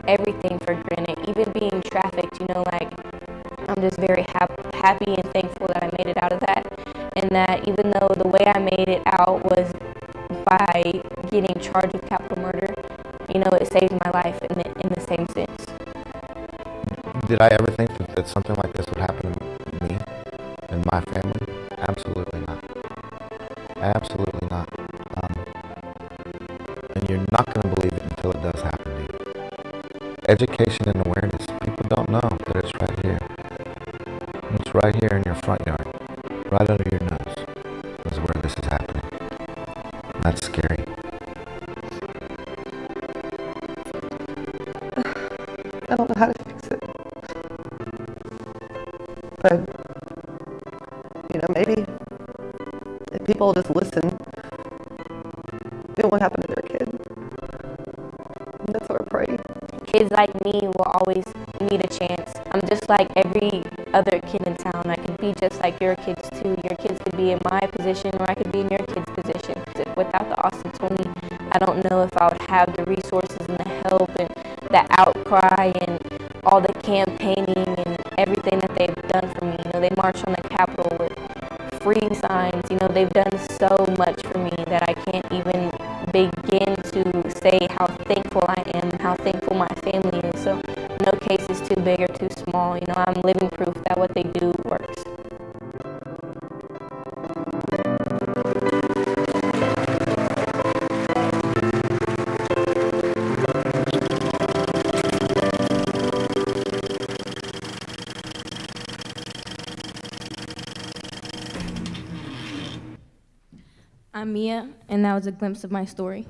everything for granted, even being trafficked. I'm just very happy and thankful that I made it out of that, and that even though the way I made it out was by getting charged with capital murder, it saved my life in the same sense. Did I ever think that something like this would happen to me and my family? Absolutely not. Absolutely not. And you're not going to believe it until it does happen to you. education and awareness. People don't know that it's right here. It's right here in your front yard, right under your nose, is where this is happening. That's scary. I don't know how to fix it. But, you know, maybe if people just listen, it won't happen to their kid. And that's what I pray. Kids like me will always need a chance. I'm just like every other kid in town. I could be just like your kids too. Your kids could be in my position, or I could be in your kid's position. Without the Austin 20, I don't know if I would have the resources and the help and the outcry and all the campaigning and everything that they've done for me. You know, they march on the Capitol with free signs. You know, they've done so much for me that I can't even begin to say how thankful I am and how thankful my family is. So no case is too big or too small. You know, I'm living proof that what they do works. I'm Mia, and that was a glimpse of my story.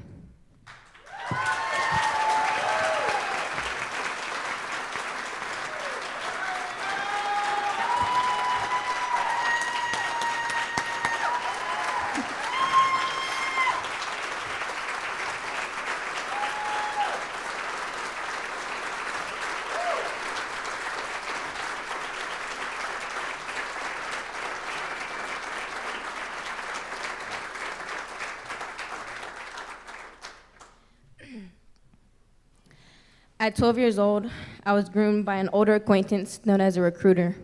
At 12 years old, I was groomed by an older acquaintance known as a recruiter.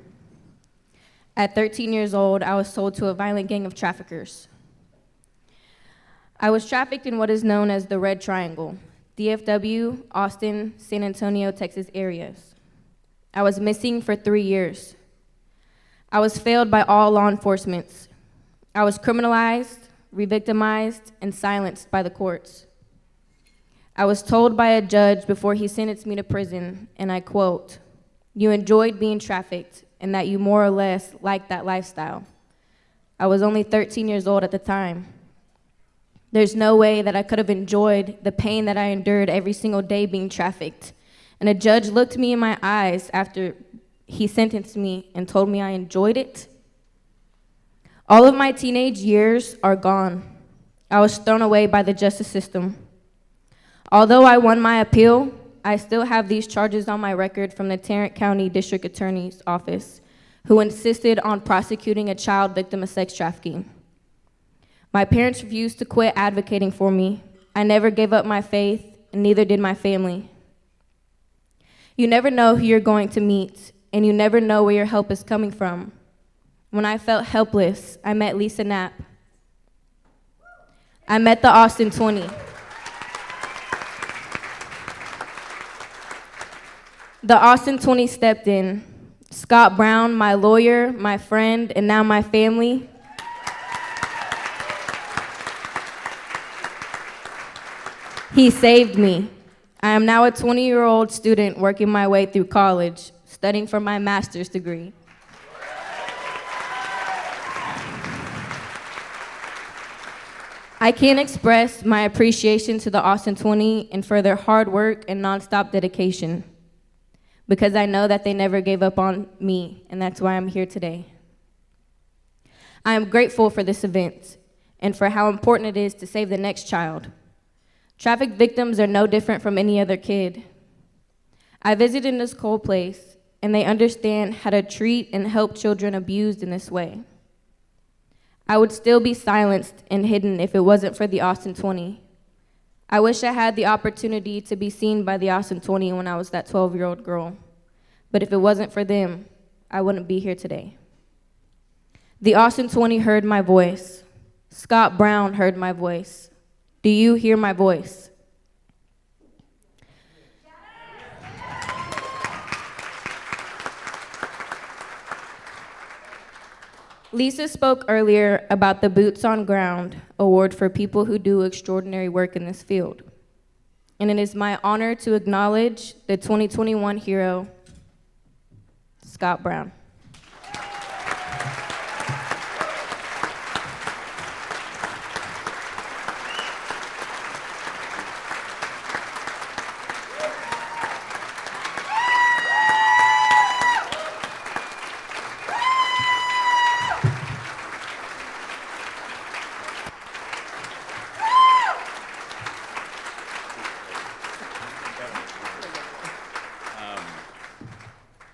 At 13 years old, I was sold to a violent gang of traffickers. I was trafficked in what is known as the Red Triangle, DFW, Austin, San Antonio, Texas areas. I was missing for 3 years. I was failed by all law enforcement. I was criminalized, re-victimized, and silenced by the courts. I was told by a judge before he sentenced me to prison, and I quote, "You enjoyed being trafficked and that you more or less liked that lifestyle." I was only 13 years old at the time. There's no way that I could have enjoyed the pain that I endured every single day being trafficked. And a judge looked me in my eyes after he sentenced me and told me I enjoyed it. All of my teenage years are gone. I was thrown away by the justice system. Although I won my appeal, I still have these charges on my record from the Tarrant County District Attorney's Office, who insisted on prosecuting a child victim of sex trafficking. My parents refused to quit advocating for me. I never gave up my faith, and neither did my family. You never know who you're going to meet, and you never know where your help is coming from. When I felt helpless, I met Lisa Knapp. I met the Austin 20. The Austin 20 stepped in. Scott Brown, my lawyer, my friend, and now my family. He saved me. I am now a 20-year-old student working my way through college, studying for my master's degree. I can't express my appreciation to the Austin 20 and for their hard work and nonstop dedication, because I know that they never gave up on me, and that's why I'm here today. I am grateful for this event and for how important it is to save the next child. Traffic victims are no different from any other kid. I visited this cold place, and they understand how to treat and help children abused in this way. I would still be silenced and hidden if it wasn't for the Austin 20. I wish I had the opportunity to be seen by the Austin 20 when I was that 12-year-old girl. But if it wasn't for them, I wouldn't be here today. The Austin 20 heard my voice. Scott Brown heard my voice. Do you hear my voice? Lisa spoke earlier about the Boots on Ground award for people who do extraordinary work in this field. and it is my honor to acknowledge the 2021 hero, Scott Brown.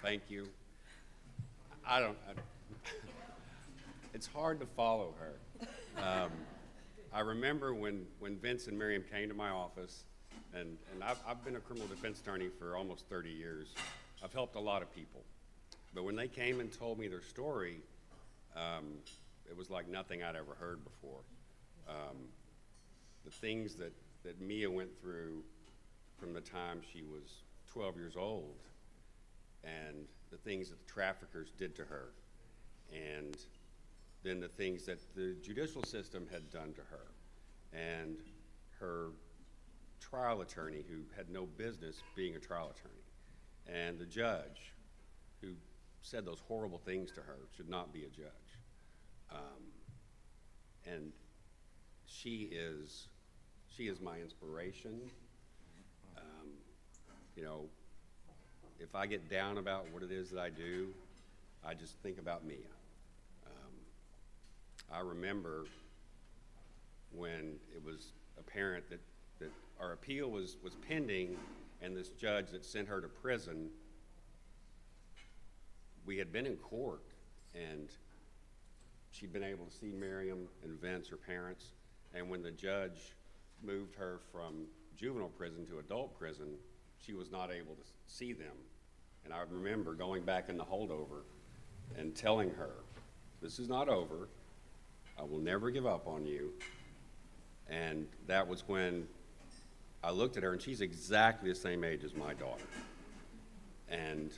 Thank you. It's hard to follow her. I remember when Vince and Miriam came to my office, and I've been a criminal defense attorney for almost 30 years. I've helped a lot of people. But when they came and told me their story, it was like nothing I'd ever heard before. The things that Mia went through from the time she was 12 years old, and the things that the traffickers did to her, and then the things that the judicial system had done to her, and her trial attorney who had no business being a trial attorney, and the judge who said those horrible things to her, should not be a judge. And she is my inspiration. You know, if I get down about what it is that I do, I just think about Mia. I remember when it was apparent that our appeal was pending, and this judge that sent her to prison, we had been in court, and she'd been able to see Miriam and Vince, her parents, and when the judge moved her from juvenile prison to adult prison, she was not able to see them. And I remember going back in the holdover and telling her, this is not over. I will never give up on you. And that was when I looked at her, and she's exactly the same age as my daughter. And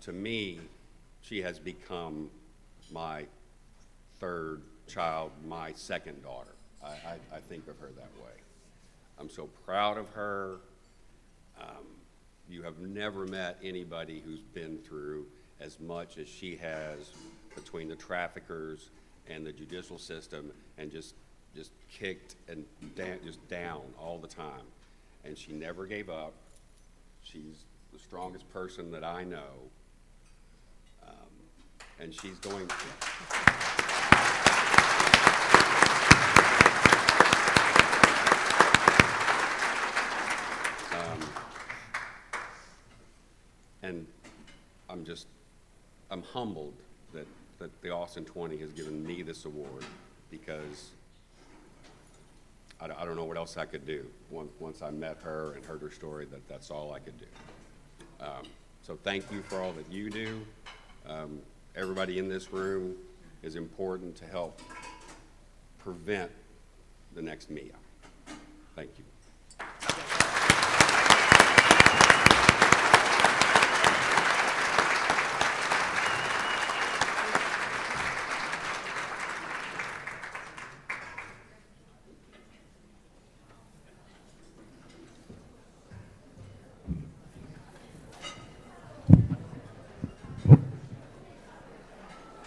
to me, she has become my third child, my second daughter. I think of her that way. I'm so proud of her. You have never met anybody who's been through as much as she has between the traffickers and the judicial system, and just kicked and just down all the time. And she never gave up. She's the strongest person that I know. And she's going to. And I'm humbled that the Austin 20 has given me this award, because I don't know what else I could do. Once I met her and heard her story, that's all I could do. So thank you for all that you do. Everybody in this room is important to help prevent the next Mia. Thank you.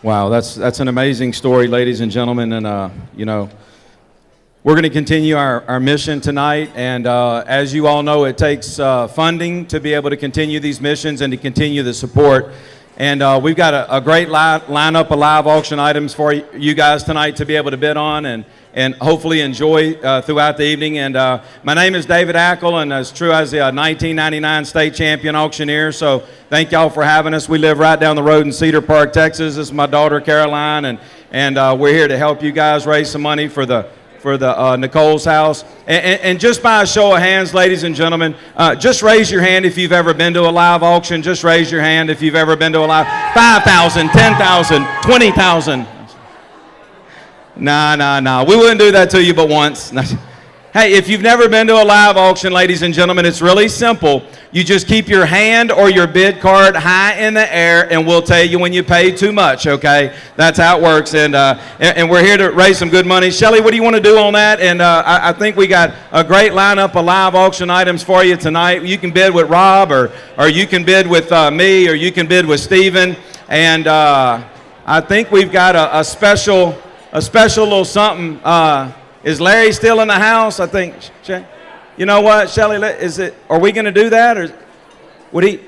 Wow, that's an amazing story, ladies and gentlemen, and you know, we're going to continue our mission tonight, and as you all know, it takes funding to be able to continue these missions and to continue the support. And we've got a great lineup of live auction items for you guys tonight to be able to bid on and hopefully enjoy throughout the evening. And my name is David Ackle, and as true as the 1999 state champion auctioneer, so thank y'all for having us. We live right down the road in Cedar Park, Texas. This is my daughter, Caroline, and we're here to help you guys raise some money for the Nicole's house. And just by a show of hands, ladies and gentlemen, just raise your hand if you've ever been to a live auction. Just raise your hand if you've ever been to a live. 5,000, 10,000, 20,000. Nah. We wouldn't do that to you but once. Hey, if you've never been to a live auction, ladies and gentlemen, it's really simple. You just keep your hand or your bid card high in the air, and we'll tell you when you pay too much, okay? That's how it works, and we're here to raise some good money. Shelly, what do you want to do on that? And I think we got a great lineup of live auction items for you tonight. You can bid with Rob, or you can bid with me, or you can bid with Steven. And I think we've got a special little something. Is Larry still in the house? I think. You know what, Shelly? Are we going to do that, or would he?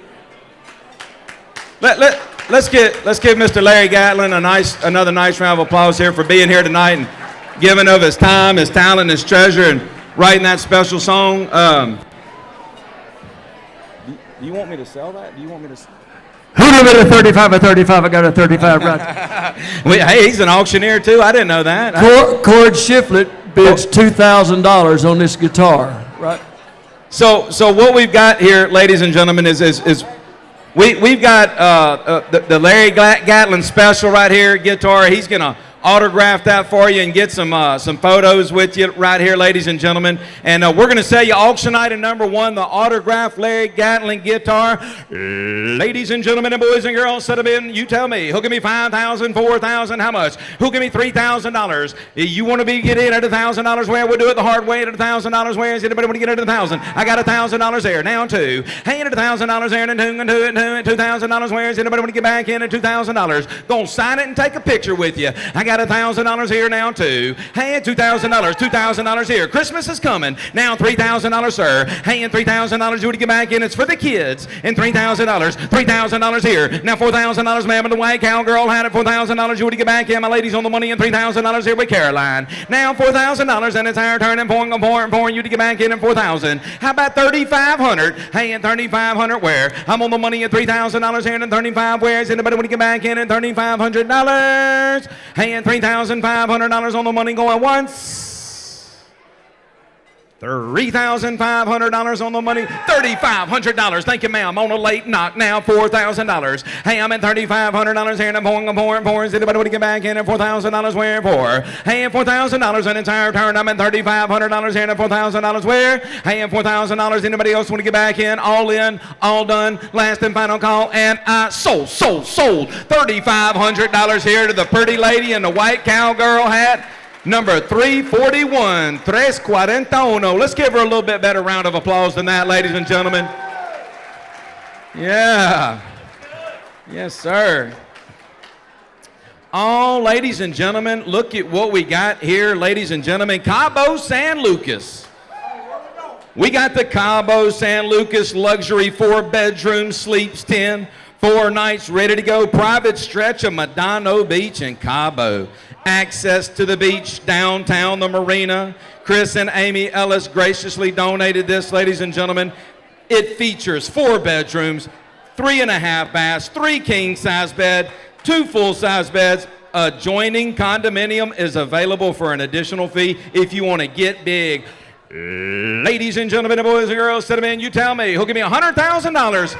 Let's give Mr. Larry Gatlin another nice round of applause here for being here tonight and giving of his time, his talent, his treasure, and writing that special song. Do you want me to sell that? Do you want me to? Who bid a 35 or 35? I got a 35 right. Hey, he's an auctioneer too. I didn't know that. Cord Shiflett bids $2,000 on this guitar. Right. So what we've got here, ladies and gentlemen, is we've got the Larry Gatlin special right here guitar. He's gonna autograph that for you and get some photos with you right here, ladies and gentlemen. And we're going to sell you auction item number 1, the autographed Larry Gatlin guitar. Ladies and gentlemen and boys and girls, set them in. You tell me. Who'll give me $5,000, $4,000? How much? Who'll give me $3,000? You want to get in at $1,000 where? We'll do it the hard way at $1,000 where? Is anybody want to get into $1,000? I got $1,000 there. Now 2. Hey, at $1,000 there and 2 and 2 and 2 and $2,000 where? Is anybody want to get back in at $2,000? Gonna sign it and take a picture with you. I got $1,000 here now too. Hey, $2,000, $2,000 here. Christmas is coming. Now $3,000, sir. Hey, and $3,000 you would get back in. It's for the kids. And $3,000, $3,000 here. Now $4,000, ma'am, in the white cowgirl hat. At $4,000 you would get back in. My ladies on the money, and $3,000 here with Caroline. Now $4,000, and it's our turn, and pouring you to get back in at $4,000. How about $3,500? Hey, and $3,500 where? I'm on the money at $3,000 here and $3,500 where? Is anybody want to get back in at $3,500? Hey, and $3,500 on the money going once. $3,500 on the money. $3,500. Thank you, ma'am. On a late knock. Now $4,000. Hey, I'm at $3,500 here and I'm pouring. Is anybody want to get back in at $4,000 where for? Hey, at $4,000 an entire turn. I'm at $3,500 here and at $4,000 where? Hey, at $4,000. Anybody else want to get back in? All in, all done. Last and final call. And I sold. $3,500 here to the pretty lady in the white cowgirl hat. Number 341, 341. Let's give her a little bit better round of applause than that, ladies and gentlemen. Yeah. Yes, sir. Oh, ladies and gentlemen, look at what we got here, ladies and gentlemen. Cabo San Lucas. We got the Cabo San Lucas luxury 4-bedroom sleeps 10. 4 nights ready to go. Private stretch of Medano Beach in Cabo. Access to the beach, downtown, the marina. Chris and Amy Ellis graciously donated this, ladies and gentlemen. It features 4 bedrooms, 3.5 baths, 3 king-size beds, 2 full-size beds. Adjoining condominium is available for an additional fee if you want to get big. Ladies and gentlemen, boys and girls, sit them in. You tell me. Who'll give me $100,000?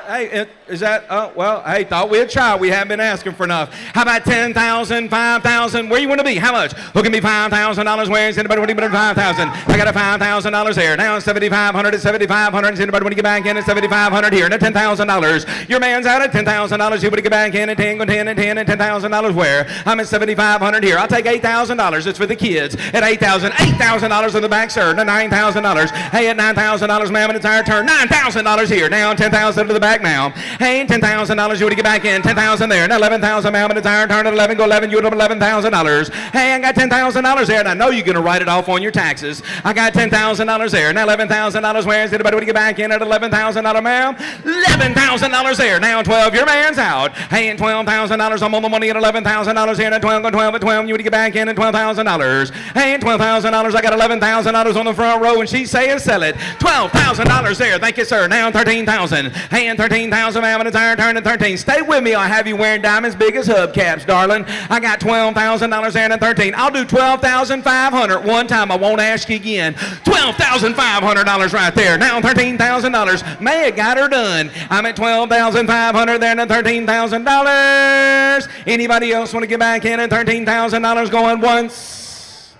Hey, is that, well, hey, thought we'd try. We haven't been asking for enough. How about $10,000, $5,000? Where you want to be? How much? Who can be $5,000? Where is anybody want to be $5,000? I got a $5,000 there. Now $7,500 at $7,500. Is anybody want to get back in at $7,500 here? Now $10,000. Your man's out at $10,000. You want to get back in at 10 and $10,000 where? I'm at $7,500 here. I'll take $8,000. It's for the kids. At $8,000 in the back, sir. Now $9,000. Hey, at $9,000, ma'am, and it's our turn. $9,000 here. Now $10,000 to the back now. Hey, $10,000 you would get back in. $10,000 there. Now $11,000, ma'am, and it's our turn at 11. Go 11. You would have $11,000. Hey, I got $10,000 there, and I know you're gonna write it off on your taxes. I got $10,000 there. Now $11,000. Where is anybody want to get back in at $11,000, ma'am? $11,000 there. Now 12. Your man's out. Hey, and $12,000. I'm on the money at $11,000 here. Now 12. Go 12 at 12. You would get back in at $12,000. Hey, and $12,000. I got $11,000 on the front row, and she's saying sell it. $12,000 there. Thank you, sir. Now 13,000. Hey, and 13,000, ma'am, and it's our turn at 13. Stay with me. I'll have you wearing diamonds big as hubcaps, darling. I got $12,000 there at 13. I'll do $12,500 one time. I won't ask you again. $12,500 right there. Now $13,000. May have got her done. I'm at $12,500 there at $13,000. Anybody else want to get back in at $13,000 going once?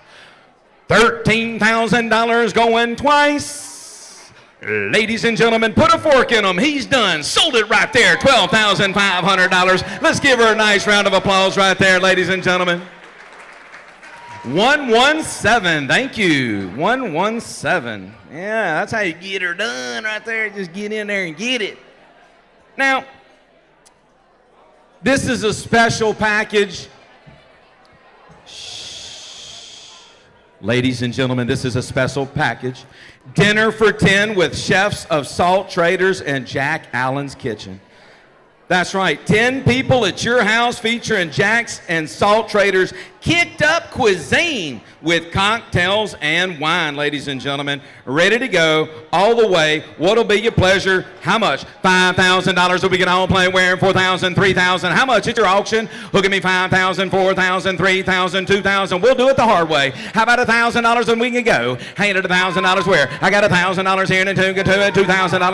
$13,000 going twice. Ladies and gentlemen, put a fork in him. He's done. Sold it right there. $12,500. Let's give her a nice round of applause right there, ladies and gentlemen. 117. Thank you. 117. Yeah, that's how you get her done right there. Just get in there and get it. Now, this is a special package. Ladies and gentlemen, this is a special package. Dinner for 10 with chefs of Salt Traders and Jack Allen's Kitchen. That's right, 10 people at your house featuring Jack's and Salt Traders kicked up cuisine with cocktails and wine, ladies and gentlemen. Ready to go all the way. What'll be your pleasure? How much? $5,000 will we get on plane wearing $4,000, $3,000. How much at your auction? Look at me, $5,000, $4,000, $3,000, $2,000. We'll do it the hard way. How about $1,000 and we can go? Hand it $1,000 where? I got $1,000 here and $2,000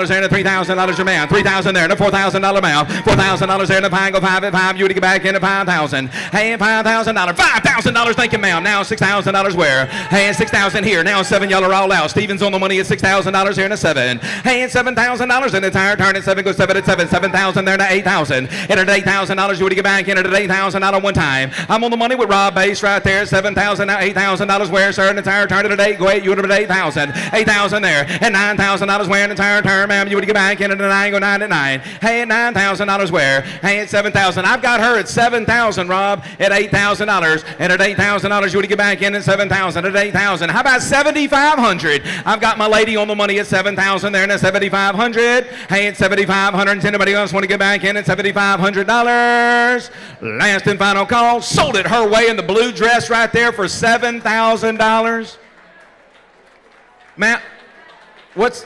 there and $3,000 your man. $3,000 there and a $4,000 mouth. $4,000 there and a pie. Go 5 at 5. You to get back into $5,000. Hey, $5,000. $5,000. Thank you, ma'am. Now $6,000 where? Hey, $6,000 here. Now 7. Y'all are all out. Stevens on the money at $6,000 here and a 7. Hey, and $7,000 in the tire turn at 7 goes 7 at 7. $7,000 there to $8,000. And at $8,000 you would get back in at $8,000 one time. I'm on the money with Rob Bass right there. $7,000 now $8,000 where, sir? And the tire turn at 8. Go 8. You would have been $8,000. $8,000 there. And $9,000 where in the tire turn, ma'am? You would get back in at 9. Go 9 at 9. Hey, at $9,000 where? Hey, at $7,000. I've got her at $7,000, Rob, at $8,000. And at $8,000 you would get back in at $7,000. At $8,000. How about $7,500? I've got my lady on the money at $7,000 there and at $7,500. Hey, at $7,500. Does anybody else want to get back in at $7,500? Last and final call. Sold it her way in the blue dress right there for $7,000. Matt, what's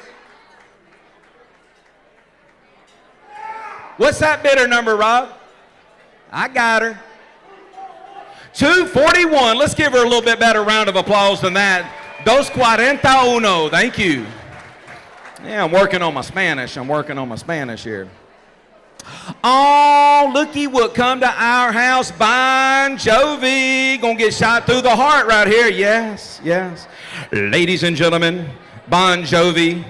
that bidder number, Rob? I got her. 241. Let's give her a little bit better round of applause than that. 241. Thank you. Yeah, I'm working on my Spanish. Here. Oh, looky what come to our house. Bon Jovi. Gonna get shot through the heart right here. Yes, yes. Ladies and gentlemen, Bon Jovi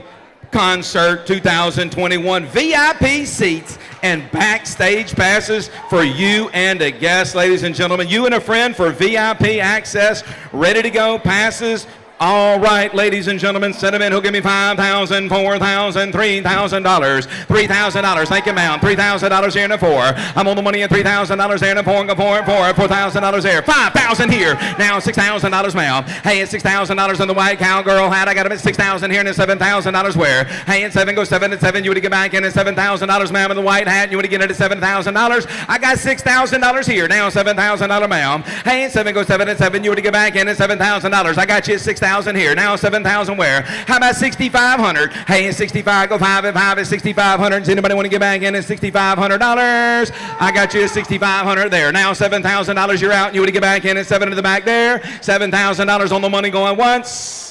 concert 2021. VIP seats and backstage passes for you and a guest, ladies and gentlemen. You and a friend for VIP access. Ready to go. Passes. All right, ladies and gentlemen, sentiment, who'll give me $5,000, $4,000, $3,000, $3,000. Thank you, ma'am. $3,000 here and a 4. I'm on the money at $3,000 there and a 4. Go 4 and 4. $4,000 there. $5,000 here. Now $6,000, ma'am. Hey, it's $6,000 on the white cowgirl hat. I got him at $6,000 here and $7,000 where? Hey, and 7 goes 7 at 7. You would get back in at $7,000, ma'am, in the white hat. You would get it at $7,000. I got $6,000 here. Now $7,000, ma'am. Hey, and 7 goes 7 at 7. You would get back in at $7,000. I got you at $6,000 here. Now $7,000 where? How about $6,500? Hey, and 65, go 5 at 5 at $6,500. Does anybody want to get back in at $6,500? I got you at $6,500 there. Now $7,000 you're out. You want to get back in at 7 to the back there. $7,000 on the money going once.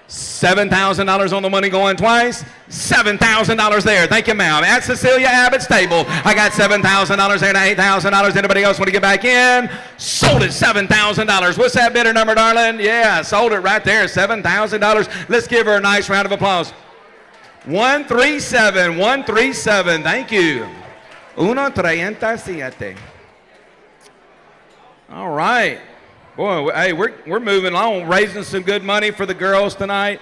$7,000 on the money going twice. $7,000 there. Thank you, ma'am. At Cecilia Abbott's table. I got $7,000 there to $8,000. Anybody else want to get back in? Sold it. $7,000. What's that bidder number, darling? Yeah, sold it right there. $7,000. Let's give her a nice round of applause. 137. 137. Thank you. 137. All right. Boy, hey, we're moving along, raising some good money for the girls tonight.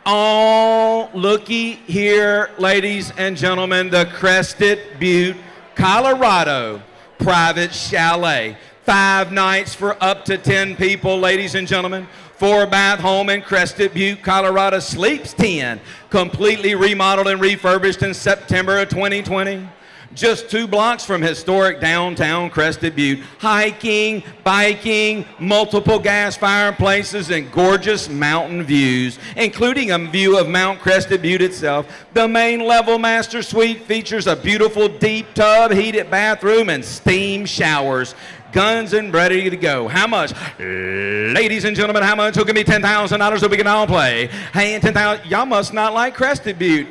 Oh, looky here, ladies and gentlemen, the Crested Butte, Colorado private chalet. 5 nights for up to 10 people, ladies and gentlemen. 4-bath home in Crested Butte, Colorado. Sleeps 10. Completely remodeled and refurbished in September of 2020. Just 2 blocks from historic downtown Crested Butte. Hiking, biking, multiple gas fireplaces, and gorgeous mountain views, including a view of Mount Crested Butte itself. The main level master suite features a beautiful deep tub, heated bathroom, and steam showers. Guns and ready to go. How much? Ladies and gentlemen, how much? Who give me $10,000 so we can all play? Hey, $10,000. Y'all must not like Crested Butte.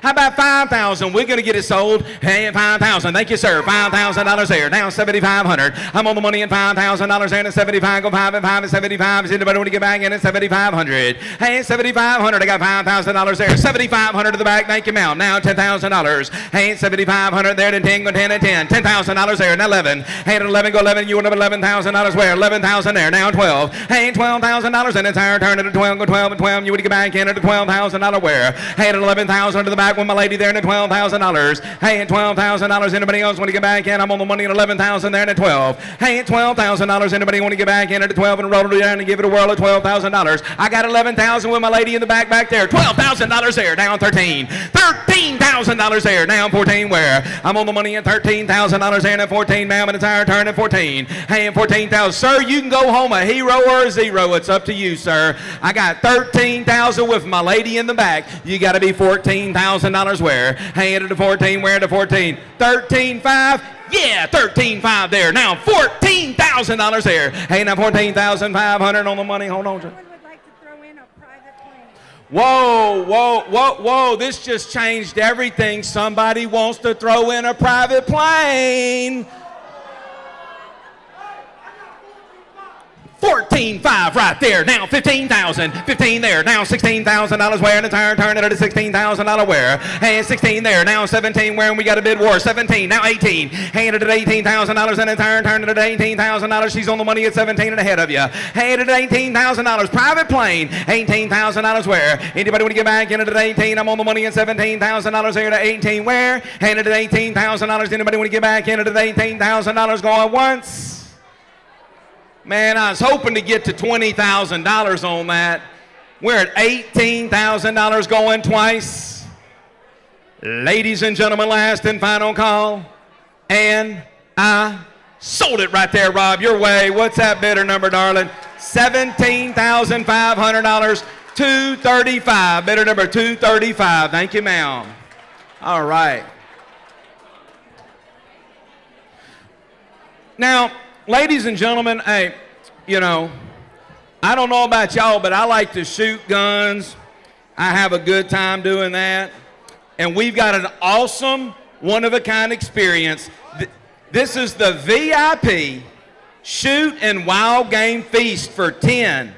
How about 5,000? We're going to get it sold. Hey, 5,000. Thank you, sir. $5,000 there. Now 7,500. I'm on the money at $5,000 and at 75. Go 5 and 5 and 75. Is anybody want to get back in at 7,500? Hey, 7,500. I got $5,000 there. 7,500 to the back. Thank you, Mel. Now $10,000. Hey, 7,500 there. Then 10. Go 10 and 10. $10,000 there. Now 11. Hey, at 11. Go 11. You want $11,000 where? 11,000 there. Now 12. Hey, $12,000 and it's our turn at a 12. Go 12 and 12. You want to get back in at a $12,000 where? Hey, at 11,000 to the back with my lady there at $12,000. Hey, at $12,000. Anybody else want to get back in? I'm on the money at 11,000 there at 12. Hey, at $12,000. Anybody want to get back in at 12 and roll it down and give it a whirl at $12,000? I got 11,000 with my lady in the back there. $12,000 there. Down 13. $13,000 there. Down 14 where? I'm on the money at $13,000 there at 14. Ma'am, and it's our turn at 14. Hey, at 14,000. Sir, you can go home a hero or a zero. It's up to you, sir. I got 13,000 with my lady in the back. You got to be $14,000 where? Hey, at the 14 where? To 14. 13,500. Yeah, 13,500 there. Now $14,000 there. Hey, now 14,500 on the money. Hold on. Whoa, whoa, whoa, whoa. This just changed everything. Somebody wants to throw in a private plane. 14,500 right there. Now 15,000. 15 there. Now $16,000 where? And it's our turn at a $16,000 where? Hey, 16 there. Now 17 where? And we got a bid war. 17. Now 18. Handed at $18,000 and it's our turn at $18,000. She's on the money at 17 and ahead of you. Handed at $18,000. Private plane. $18,000 where? Anybody want to get back in at 18? I'm on the money at $17,000 here to 18 where? Handed at $18,000. Anybody want to get back in at $18,000 going once? Man, I was hoping to get to $20,000 on that. We're at $18,000 going twice. Ladies and gentlemen, last and final call. And I sold it right there, Rob. Your way. What's that bidder number, darling? $17,500. $235. Bidder number 235. Thank you, ma'am. All right. Now, ladies and gentlemen, hey, you know, I don't know about y'all, but I like to shoot guns. I have a good time doing that. And we've got an awesome, one-of-a-kind experience. This is the VIP Shoot and Wild Game Feast for 10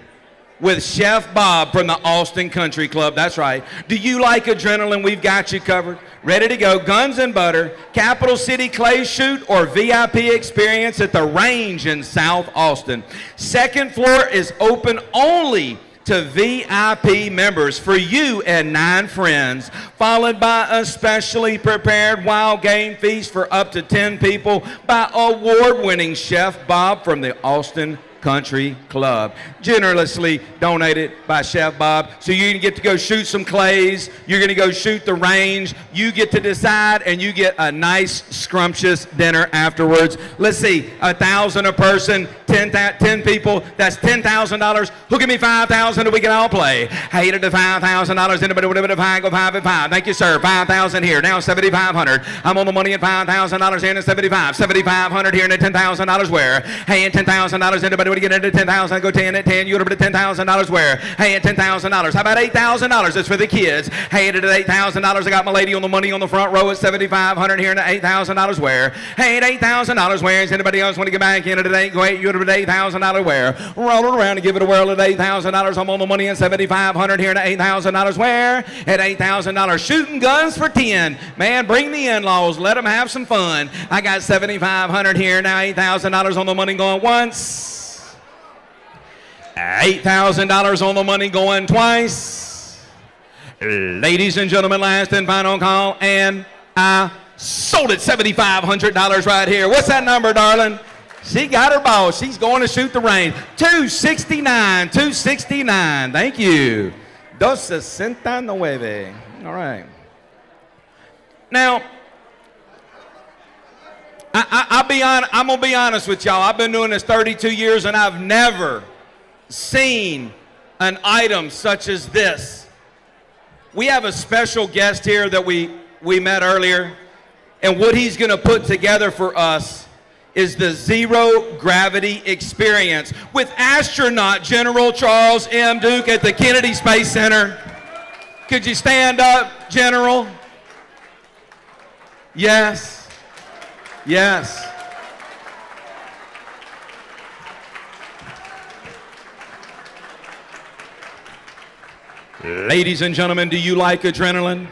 with Chef Bob from the Austin Country Club. That's right. Do you like adrenaline? We've got you covered. Ready to go. Guns and butter, Capital City Clay Shoot, or VIP experience at the Range in South Austin. Second floor is open only to VIP members for you and 9 friends, followed by a specially prepared wild game feast for up to 10 people by award-winning Chef Bob from the Austin Country Club, generously donated by Chef Bob. So you're gonna get to go shoot some clays, you're gonna go shoot the range, you get to decide, and you get a nice scrumptious dinner afterwards. Let's see, 1,000 a person, 10 people, that's $10,000. Who give me 5,000 and we can all play? Hey, to the $5,000, anybody want to 5, go 5 and 5. Thank you, sir, 5,000 here, now 7,500. I'm on the money at $5,000 here and 75. 7,500 here and at $10,000 where? Hey, and $10,000, anybody want to get into 10,000, go 10 at 10, you would have been $10,000 where? Hey, at $10,000. How about $8,000? It's for the kids. Hey, at $8,000, I got my lady on the money on the front row at 7,500 here and at $8,000 where? Hey, at $8,000 where? Is anybody else want to get back in at 8? Go 8, you would have been $8,000 where? Roll it around and give it a whirl at $8,000. I'm on the money at 7,500 here and at $8,000 where? At $8,000. Shooting guns for 10. Man, bring the in-laws. Let them have some fun. I got 7,500 here, now $8,000 on the money going once. $8,000 on the money going twice. Ladies and gentlemen, last and final call, and I sold it. $7,500 right here. What's that number, darling? She got her ball. She's going to shoot the range. $269. $269. Thank you. $269. All right. Now, I'm going to be honest with y'all. I've been doing this 32 years, and I've never seen an item such as this. We have a special guest here that we met earlier, and what he's going to put together for us is the Zero Gravity Experience with astronaut General Charles M. Duke at the Kennedy Space Center. Could you stand up, General? Yes. Yes. Ladies and gentlemen, do you like adrenaline?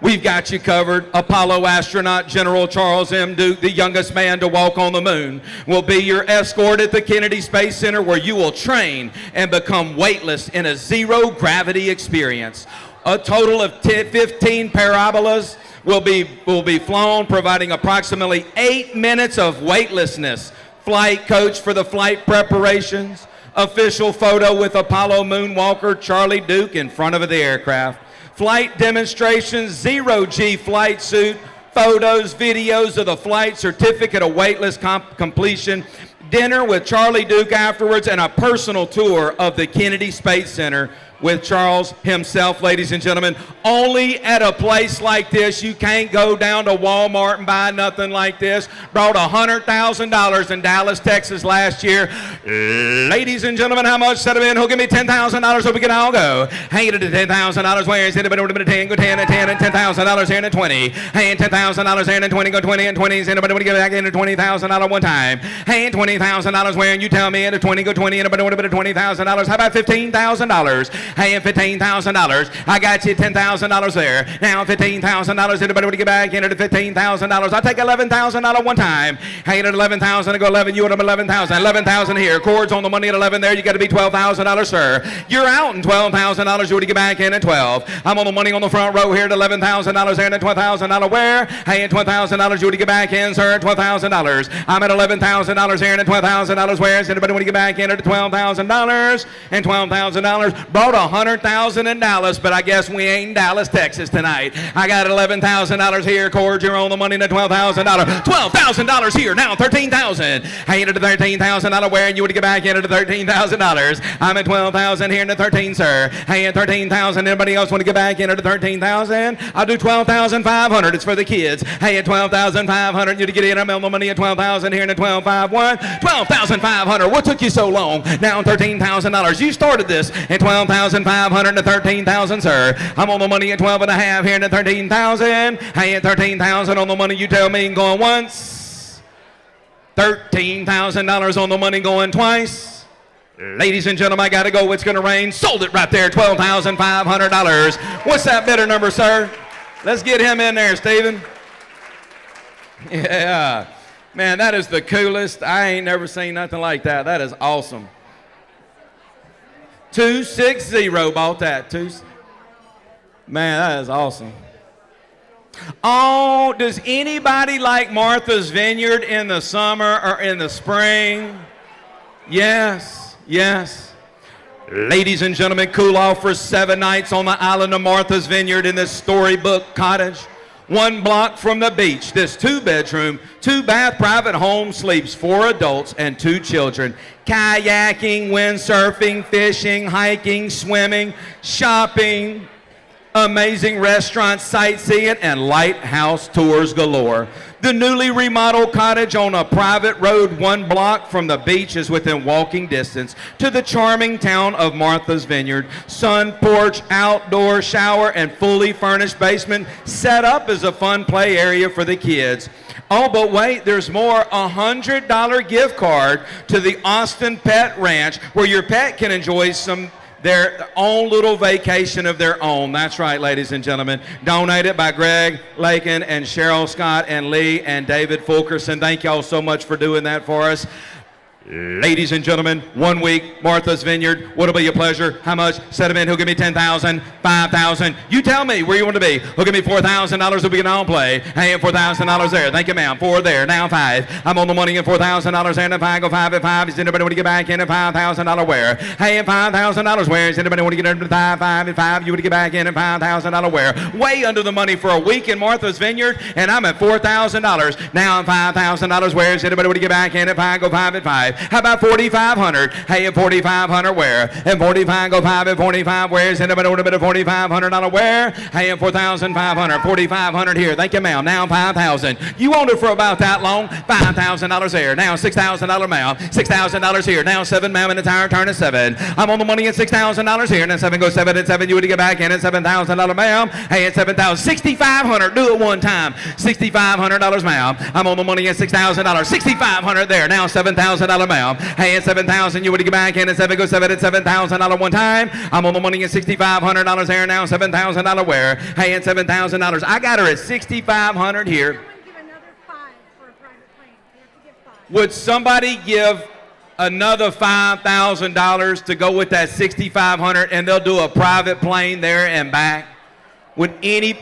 We've got you covered. Apollo astronaut General Charles M. Duke, the youngest man to walk on the moon, will be your escort at the Kennedy Space Center, where you will train and become weightless in a zero-gravity experience. A total of 15 parabolas will be flown, providing approximately 8 minutes of weightlessness. Flight coach for the flight preparations. Official photo with Apollo moonwalker Charlie Duke in front of the aircraft. Flight demonstrations, zero-G flight suit, photos, videos of the flight, certificate of weightless completion, dinner with Charlie Duke afterwards, and a personal tour of the Kennedy Space Center with Charles himself, ladies and gentlemen. Only at a place like this. You can't go down to Walmart and buy nothing like this. Brought $100,000 in Dallas, Texas last year. Ladies and gentlemen, how much? Set them in. Who'll give me $10,000 so we can all go? Hang it at $10,000. Where is it? Anybody want to 10? Go 10 and 10 and $10,000 here and 20. Hang $10,000 here and 20. Go 20 and 20. Anybody want to give back in a $20,000 one time? Hang $20,000 where? And you tell me into 20. Go 20. Anybody want to bet $20,000? How about $15,000? Hey, $15,000. I got you $10,000 there. Now $15,000. Anybody want to get back into $15,000? I'll take $11,000 one time. Hey, at $11,000, I go 11. You want them 11,000. 11,000 here. Cords on the money at 11 there. You got to be $12,000, sir. You're out in $12,000. You want to get back in at 12. I'm on the money on the front row here at $11,000 there and at $12,000 where? Hey, at $12,000. You want to get back in, sir? At $12,000. I'm at $11,000 here and at $12,000 where? Is anybody want to get back in at $12,000 and $12,000? Brought $100,000 in Dallas, but I guess we ain't in Dallas, Texas tonight. I got $11,000 here. Cord, you're on the money to $12,000. $12,000 here. Now $13,000. Hey, into $13,000 where? And you want to get back into $13,000. I'm at $12,000 here into $13,000, sir. Hey, at $13,000. Anybody else want to get back into $13,000? I'll do $12,500. It's for the kids. Hey, at $12,500. You to get in. I'm on the money at $12,000 here into $12,500. $12,500. What took you so long? Now $13,000. You started this at $12,500 to $13,000, sir. I'm on the money at 12 and a half here at 13,000. Hey, at 13,000 on the money, you tell me, going once. $13,000 on the money, going twice. Ladies and gentlemen, I gotta go. It's gonna rain. Sold it right there, $12,500. What's that bidder number, sir? Let's get him in there, Stephen. Yeah, man, that is the coolest. I ain't never seen nothing like that. That is awesome. 260 bought that. Man, that is awesome. Oh, does anybody like Martha's Vineyard in the summer or in the spring? Yes, yes. Ladies and gentlemen, cool off for 7 nights on the island of Martha's Vineyard in this storybook cottage. 1 block from the beach, this 2-bedroom, 2-bath private home sleeps 4 adults and 2 children. Kayaking, windsurfing, fishing, hiking, swimming, shopping, amazing restaurants, sightseeing, and lighthouse tours galore. The newly remodeled cottage on a private road 1 block from the beach is within walking distance to the charming town of Martha's Vineyard. Sun porch, outdoor shower, and fully furnished basement set up as a fun play area for the kids. Oh, but wait, there's more. A $100 gift card to the Austin Pet Ranch where your pet can enjoy their own little vacation of their own. That's right, ladies and gentlemen. Donated by Greg Lakin and Cheryl Scott and Lee and David Fulkerson. Thank y'all so much for doing that for us. Ladies and gentlemen, 1 week, Martha's Vineyard. What'll be your pleasure? How much? Set him in. Who'll give me $10,000? $5,000? You tell me where you want to be. Who'll give me $4,000 so we can all play? Hey, $4,000 there. Thank you, ma'am. 4 there. Now 5. I'm on the money at $4,000 and if I go 5 at 5. Does anybody want to get back in at $5,000 where? Hey, at $5,000 where? Does anybody want to get into 5 at 5? You want to get back in at $5,000 where? Way under the money for a week in Martha's Vineyard, and I'm at $4,000. Now I'm $5,000 where? Does anybody want to get back in at 5? Go 5 at 5. 45. How about 4,500? Hey, and 4,500 where? And 45 go 5 and 45 where's? And a bit of $4,500 where? Hey, and 4,500. 4,500 here. Thank you, ma'am. Now 5,000. You owned it for about that long. $5,000 there. Now $6,000, ma'am. $6,000 here. Now 7, ma'am, and the tire turn is 7. I'm on the money at $6,000 here. And then 7 goes 7 and 7. You would get back in at $7,000, ma'am. Hey, at 7,000. 6,500. Do it one time. $6,500, ma'am. I'm on the money at $6,000. 6,500 there. Now $7,000, ma'am. Hey, at 7,000. You would get back in at 7 goes 7 at $7,000 one time. I'm on the money at $6,500 there. Now $7,000 where? Hey, at $7,000. I got her at 6,500 here. Would somebody give another $5,000 to go with that 6,500 and they'll do a private plane there and back? Would any?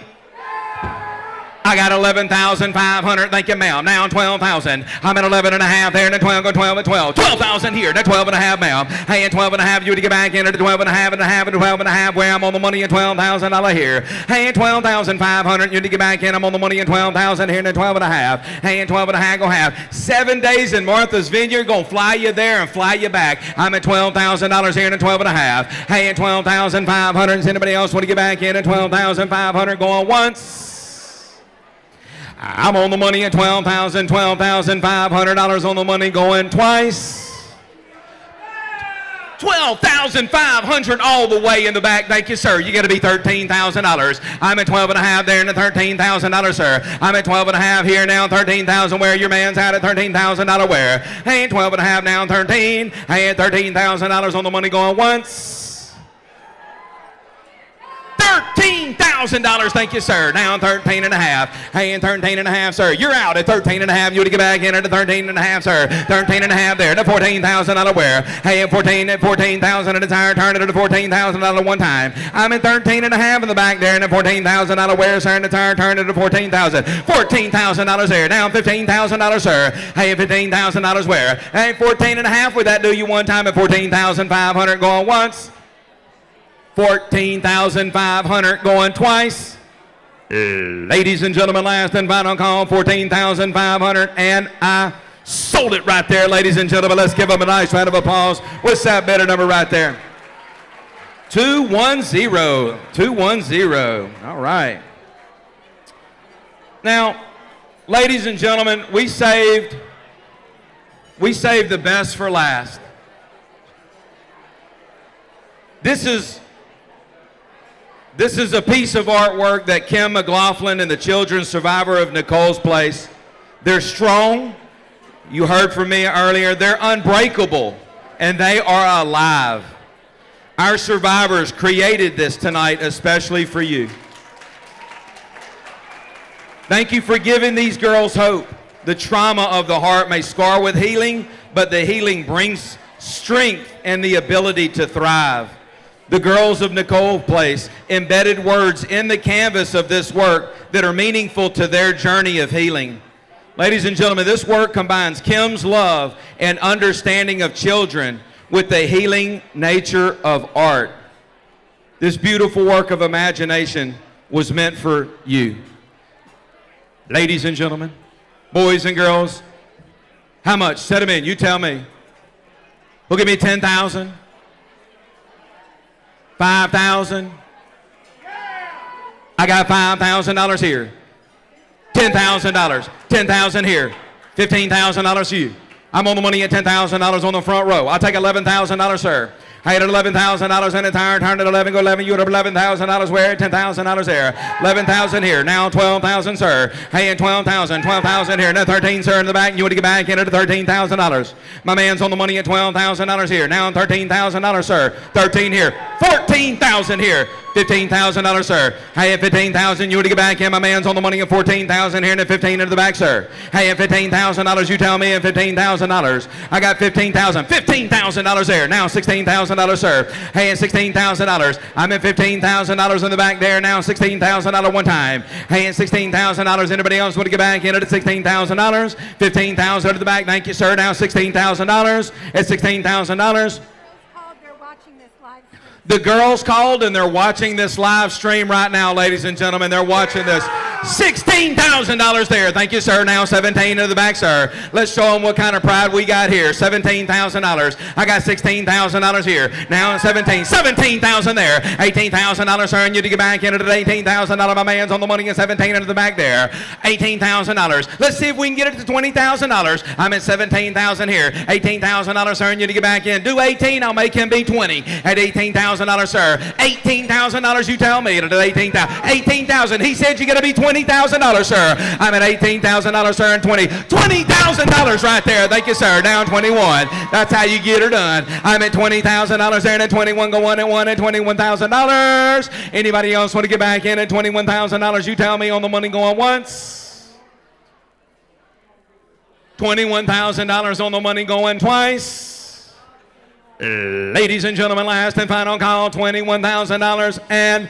I got 11,500. Thank you, ma'am. Now 12,000. I'm at 11 and a half there, and then 12, go 12 and 12. 12,000 here. Now 12 and a half, ma'am. Hey, and 12 and a half. You would get back in at 12 and a half and a half and 12 and a half. Where I'm on the money at $12,000 here. Hey, and 12,500. You need to get back in. I'm on the money at 12,000 here, and then 12 and a half. Hey, and 12 and a half. Go half. 7 days in Martha's Vineyard. Gonna fly you there and fly you back. I'm at $12,000 here, and then 12 and a half. Hey, and 12,500. Does anybody else want to get back in at 12,500? Going once. I'm on the money at $12,500 on the money going twice. 12,500 all the way in the back. Thank you, sir. You got to be $13,000. I'm at 12 and a half there and $13,000, sir. I'm at 12 and a half here now, 13,000 where? Your man's out at $13,000 where? Hey, 12 and a half now, 13. Hey, at $13,000 on the money going once. $13,000, thank you, sir. Now 13 and a half. Hey, and 13 and a half, sir. You're out at 13 and a half. You would to get back in at 13 and a half, sir. 13 and a half there. The $14,000 where? Hey, and 14,000 at a tire turn it to $14,000 one time. I'm at 13 and a half in the back there, and the $14,000 where, sir? And the tire turn it to $14,000. $14,000 there. Now $15,000, sir. Hey, $15,000 where? Hey, 14 and a half. Would that do you one time at 14,500 going once? 14,500 going twice. Ladies and gentlemen, last and final call, 14,500, and I sold it right there, ladies and gentlemen. Let's give them a nice round of applause. What's that better number right there? 210. 210. All right. Now, ladies and gentlemen, we saved the best for last. This is a piece of artwork that Kim McLaughlin and the children's survivor of Nicole's Place. They're strong. You heard from me earlier. They're unbreakable, and they are alive. Our survivors created this tonight especially for you. Thank you for giving these girls hope. The trauma of the heart may scar with healing, but the healing brings strength and the ability to thrive. The girls of Nicole's Place embedded words in the canvas of this work that are meaningful to their journey of healing. Ladies and gentlemen, this work combines Kim's love and understanding of children with the healing nature of art. This beautiful work of imagination was meant for you. Ladies and gentlemen, boys and girls, how much? Set them in. You tell me. Who'll give me 10,000? 5,000. I got $5,000 here. $10,000. 10,000 here. $15,000 to you. I'm on the money at $10,000 on the front row. I'll take $11,000, sir. I had $11,000 in the tire, turned at 11, go 11, you had $11,000 where? $10,000 there. 11,000 here, now 12,000, sir. Hey, and 12,000 here, now 13, sir, in the back, you want to get back in at $13,000. My man's on the money at $12,000 here, now $13,000, sir. 13 here, 14,000 here. $15,000, sir. Hey, at 15,000, you want to get back in. My man's on the money at 14,000 here and at 15 into the back, sir. Hey, at $15,000, you tell me at $15,000. I got $15,000. $15,000 there. Now $16,000, sir. Hey, at $16,000. I'm at $15,000 in the back there. Now $16,000 one time. Hey, at $16,000. Anybody else want to get back in at $16,000? $15,000 to the back. Thank you, sir. Now $16,000. At $16,000. The girls called and they're watching this live stream right now, ladies and gentlemen. They're watching this. $16,000 there. Thank you, sir. Now 17 to the back, sir. Let's show them what kind of pride we got here. $17,000. I got $16,000 here. Now 17,000 there. $18,000, sir, and you to get back into the $18,000. My man's on the money and 17 into the back there. $18,000. Let's see if we can get it to $20,000. I'm at 17,000 here. $18,000, sir, and you to get back in. Do 18, I'll make him be 20 at $18,000, sir. $18,000, you tell me. At 18,000. 18,000. He said you got to be $20,000, sir. I'm at $18,000, sir, and 20. $20,000 right there. Thank you, sir. Down 21. That's how you get her done. I'm at $20,000 there, and at 21 go 1 and 1 at $21,000. Anybody else want to get back in at $21,000? You tell me on the money going once. $21,000 on the money going twice. Ladies and gentlemen, last and final call, $21,000, and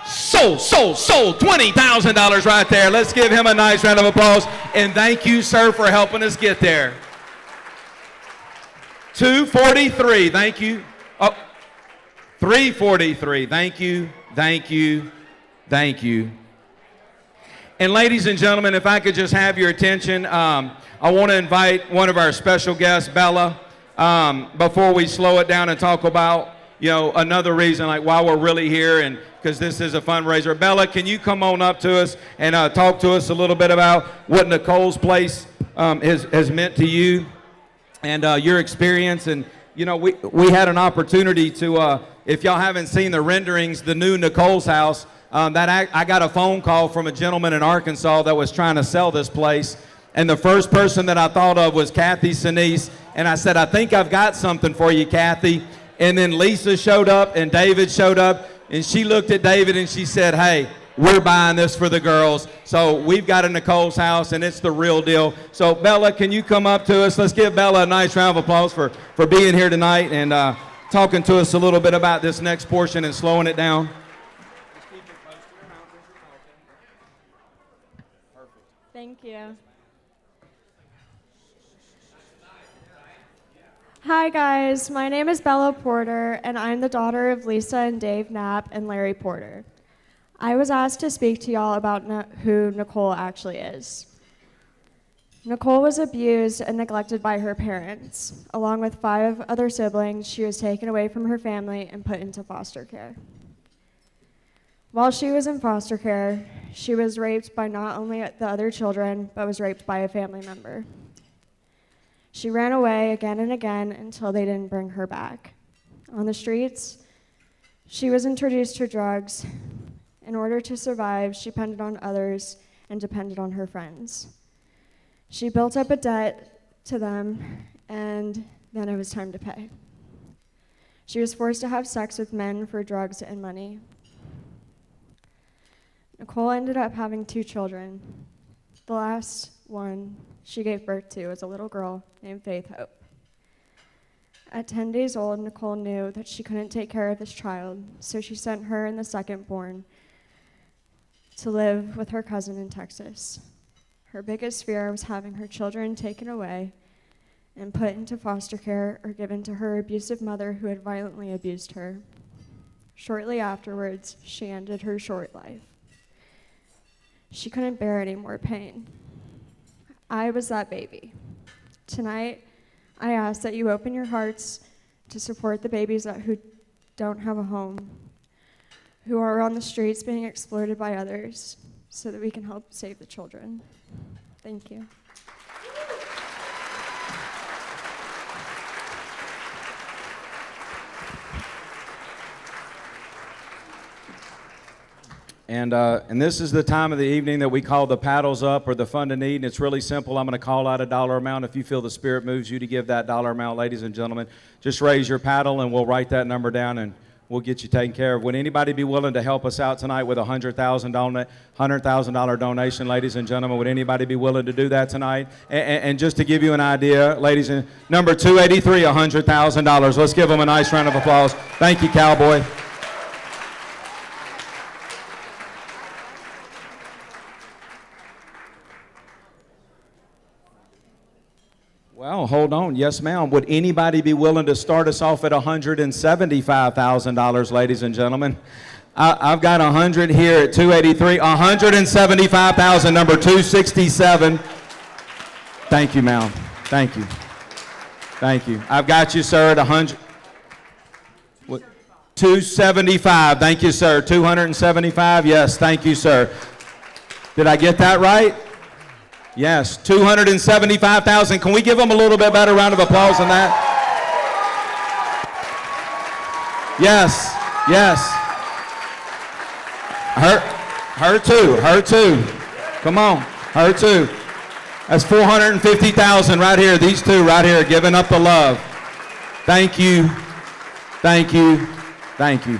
sold $20,000 right there. Let's give him a nice round of applause, and thank you, sir, for helping us get there. 243, thank you. Oh, 343, thank you, thank you, thank you. And ladies and gentlemen, if I could just have your attention, I want to invite one of our special guests, Bella, before we slow it down and talk about, you know, another reason, like why we're really here, and because this is a fundraiser. Bella, can you come on up to us and talk to us a little bit about what Nicole's Place has meant to you and your experience? And, you know, we had an opportunity to, if y'all haven't seen the renderings, the new Nicole's House, I got a phone call from a gentleman in Arkansas that was trying to sell this place. And the first person that I thought of was Kathy Sinise. And I said, I think I've got something for you, Kathy. And then Lisa showed up and David showed up. And she looked at David and she said, hey, we're buying this for the girls. So we've got a Nicole's House, and it's the real deal. So Bella, can you come up to us? Let's give Bella a nice round of applause for being here tonight and talking to us a little bit about this next portion and slowing it down. Thank you. Hi guys, my name is Bella Porter, and I'm the daughter of Lisa and Dave Knapp and Larry Porter. I was asked to speak to y'all about who Nicole actually is. Nicole was abused and neglected by her parents. Along with 5 other siblings, she was taken away from her family and put into foster care. While she was in foster care, she was raped by not only the other children, but was raped by a family member. She ran away again and again until they didn't bring her back. On the streets, she was introduced to drugs. In order to survive, she depended on others and depended on her friends. She built up a debt to them, and then it was time to pay. She was forced to have sex with men for drugs and money. Nicole ended up having 2 children. The last one she gave birth to was a little girl named Faith Hope. At 10 days old, Nicole knew that she couldn't take care of this child, so she sent her and the second born to live with her cousin in Texas. Her biggest fear was having her children taken away and put into foster care or given to her abusive mother who had violently abused her. Shortly afterwards, she ended her short life. She couldn't bear any more pain. I was that baby. Tonight, I ask that you open your hearts to support the babies who don't have a home, who are on the streets being exploited by others, so that we can help save the children. Thank you. And this is the time of the evening that we call the paddles up or the fund to need. And it's really simple. I'm going to call out a dollar amount. If you feel the Spirit moves you to give that dollar amount, ladies and gentlemen, just raise your paddle and we'll write that number down and we'll get you taken care of. Would anybody be willing to help us out tonight with a $100,000 donation, ladies and gentlemen? Would anybody be willing to do that tonight? And just to give you an idea, ladies and number 283, $100,000. Let's give them a nice round of applause. Thank you, Cowboy. Well, hold on. Yes, ma'am. Would anybody be willing to start us off at $175,000, ladies and gentlemen? I've got 100 here at 283, 175,000, number 267. Thank you, ma'am. Thank you. Thank you. I've got you, sir, at 100. 275. Thank you, sir. 275. Yes, thank you, sir. Did I get that right? Yes, 275,000. Can we give them a little bit better round of applause than that? Yes, yes. Her too. Come on, her too. That's 450,000 right here. These two right here giving up the love. Thank you. Thank you. Thank you.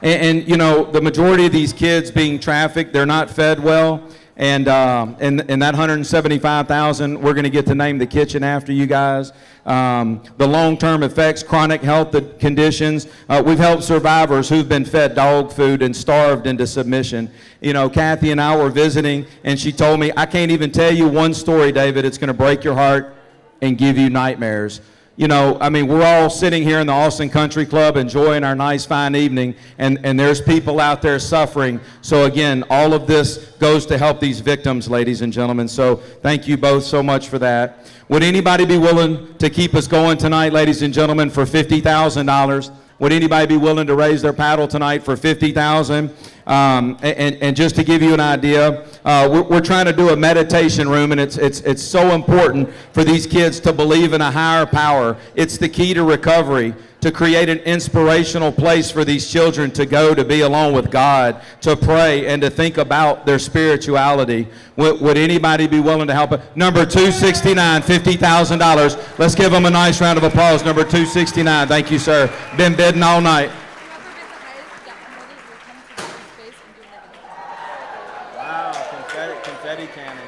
And you know, the majority of these kids being trafficked, they're not fed well. And that 175,000, we're going to get to name the kitchen after you guys. The long-term effects, chronic health conditions. We've helped survivors who've been fed dog food and starved into submission. You know, Kathy and I were visiting, and she told me, I can't even tell you one story, David. It's going to break your heart and give you nightmares. You know, I mean, we're all sitting here in the Austin Country Club enjoying our nice, fine evening, and there's people out there suffering. So again, all of this goes to help these victims, ladies and gentlemen. So thank you both so much for that. Would anybody be willing to keep us going tonight, ladies and gentlemen, for $50,000? Would anybody be willing to raise their paddle tonight for $50,000? And just to give you an idea, we're trying to do a meditation room, and it's so important for these kids to believe in a higher power. It's the key to recovery, to create an inspirational place for these children to go to be alone with God, to pray, and to think about their spirituality. Would anybody be willing to help? Number 269, $50,000. Let's give them a nice round of applause. Number 269. Thank you, sir. Been bidding all night.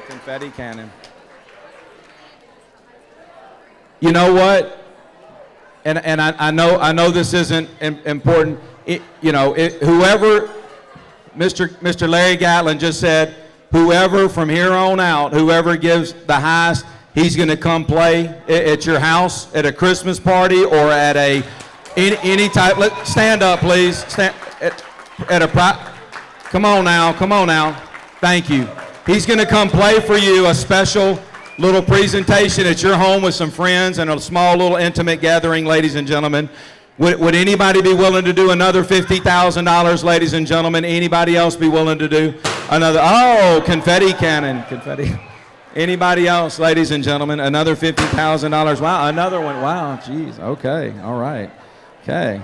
Confetti cannon. You know what? And I know this isn't important. Whoever, Mr. Larry Gatlin just said, whoever from here on out, whoever gives the highest, he's going to come play at your house, at a Christmas party, or at any type. Stand up, please. Stand at a Come on now. Thank you. He's going to come play for you a special little presentation at your home with some friends and a small little intimate gathering, ladies and gentlemen. Would anybody be willing to do another $50,000, ladies and gentlemen? Anybody else be willing to do another? Oh, confetti cannon, confetti. Anybody else, ladies and gentlemen? Another $50,000. Wow, another one. Wow, geez. Okay, all right. Okay.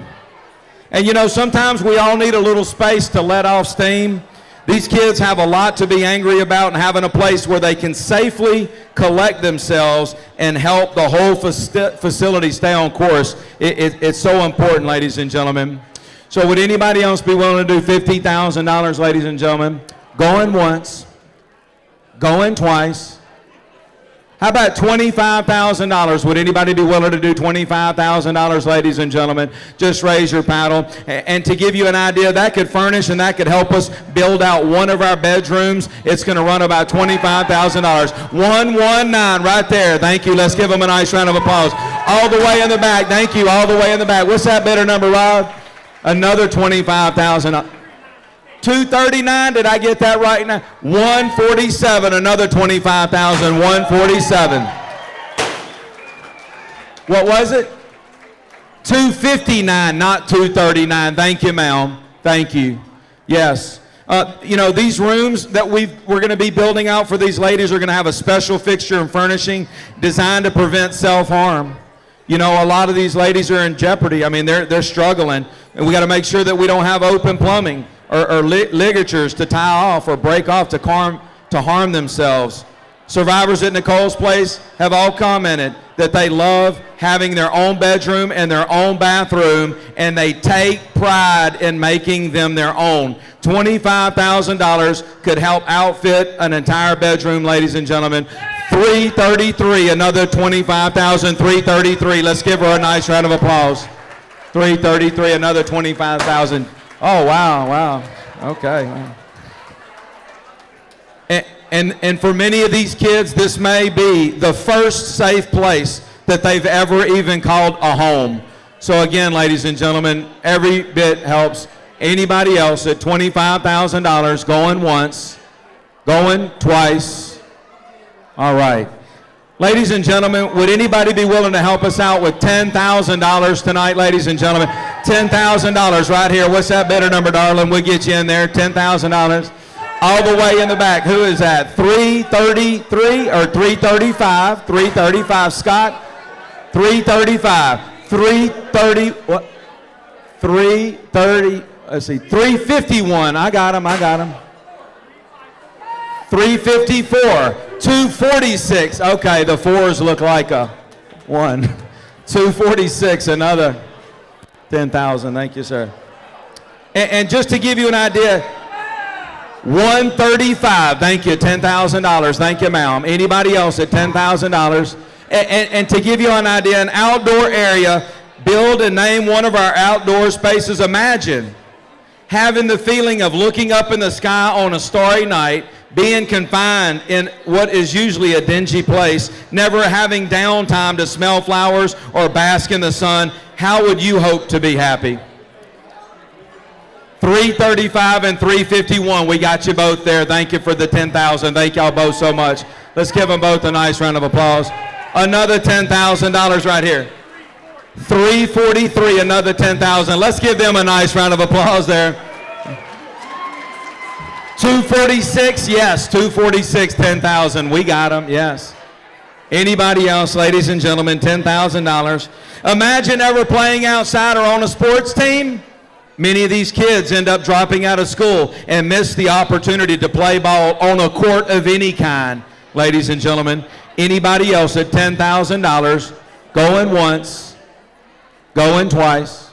And you know, sometimes we all need a little space to let off steam. These kids have a lot to be angry about, and having a place where they can safely collect themselves and help the whole facility stay on course. It's so important, ladies and gentlemen. So would anybody else be willing to do $50,000, ladies and gentlemen? Going once, going twice. How about $25,000? Would anybody be willing to do $25,000, ladies and gentlemen? Just raise your paddle. And to give you an idea, that could furnish and that could help us build out one of our bedrooms. It's going to run about $25,000. 119 right there. Thank you. Let's give them a nice round of applause. All the way in the back. Thank you. All the way in the back. What's that bidder number, Rod? Another $25,000. 239, did I get that right now? 147, another 25,000, 147. What was it? 259, not 239. Thank you, ma'am. Thank you. Yes. You know, these rooms that we're going to be building out for these ladies are going to have a special fixture and furnishing designed to prevent self-harm. You know, a lot of these ladies are in jeopardy. I mean, they're struggling, and we got to make sure that we don't have open plumbing or ligatures to tie off or break off to harm themselves. Survivors at Nicole's Place have all commented that they love having their own bedroom and their own bathroom, and they take pride in making them their own. $25,000 could help outfit an entire bedroom, ladies and gentlemen. 333, another 25,000, 333. Let's give her a nice round of applause. 333, another 25,000. Oh, wow. Okay. Wow. And for many of these kids, this may be the first safe place that they've ever even called a home. So again, ladies and gentlemen, every bit helps. Anybody else at $25,000 going once, going twice? All right. Ladies and gentlemen, would anybody be willing to help us out with $10,000 tonight, ladies and gentlemen? $10,000 right here. What's that bidder number, darling? We'll get you in there. $10,000. All the way in the back. Who is that? 333 or 335? 335. Scott? 335. 330. What? 330. Let's see. 351. I got him. 354. 246. Okay, the fours look like a 1. 246. Another 10,000. Thank you, sir. And just to give you an idea, 135. Thank you. $10,000. Thank you, ma'am. Anybody else at $10,000? And to give you an idea, an outdoor area, build and name one of our outdoor spaces. Imagine having the feeling of looking up in the sky on a starry night, being confined in what is usually a dingy place, never having downtime to smell flowers or bask in the sun. How would you hope to be happy? 335 and 351. We got you both there. Thank you for the 10,000. Thank y'all both so much. Let's give them both a nice round of applause. Another $10,000 right here. 343, another 10,000. Let's give them a nice round of applause there. 246, yes, 246, 10,000. We got them, yes. Anybody else, ladies and gentlemen, $10,000. Imagine ever playing outside or on a sports team. Many of these kids end up dropping out of school and miss the opportunity to play ball on a court of any kind. Ladies and gentlemen, anybody else at $10,000, going once, going twice.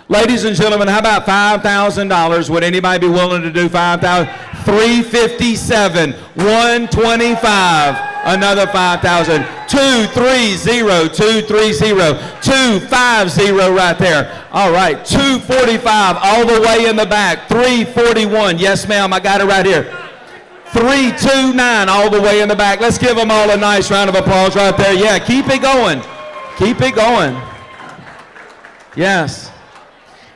Ladies and gentlemen, how about $5,000? Would anybody be willing to do $5,000? 357, 125, another $5,000, 230, 230, 250 right there. All right, 245 all the way in the back, 341. Yes, ma'am, I got it right here. 329 all the way in the back. Let's give them all a nice round of applause right there. Yeah, keep it going. Keep it going. Yes.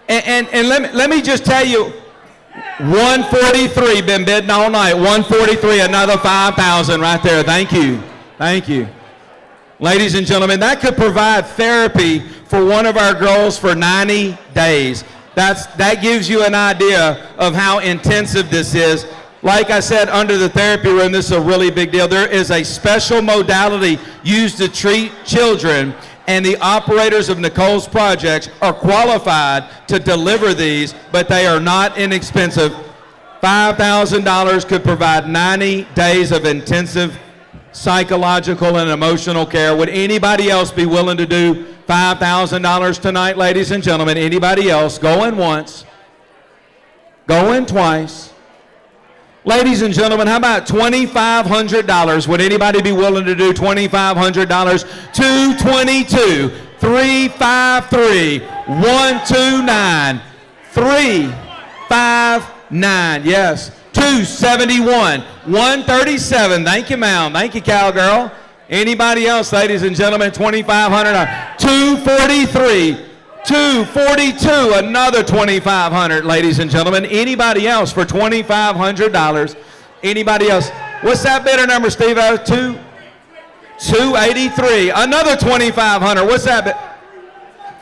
And let me just tell you, 143, been bidding all night. 143, another 5,000 right there. Thank you. Thank you. Ladies and gentlemen, that could provide therapy for one of our girls for 90 days. That gives you an idea of how intensive this is. Like I said, under the therapy room, this is a really big deal. There is a special modality used to treat children, and the operators of Nicole's projects are qualified to deliver these, but they are not inexpensive. $5,000 could provide 90 days of intensive psychological and emotional care. Would anybody else be willing to do $5,000 tonight, ladies and gentlemen? Anybody else? Going once, going twice. Ladies and gentlemen, how about $2,500? Would anybody be willing to do $2,500? 222, 353, 129, 359. Yes. 271, 137. Thank you, ma'am. Thank you, cowgirl. Anybody else, ladies and gentlemen? $2,500. 243. 242, another 2,500, ladies and gentlemen. Anybody else for $2,500? Anybody else? What's that bidder number, Steve-O? 283, another 2,500. What's that bid?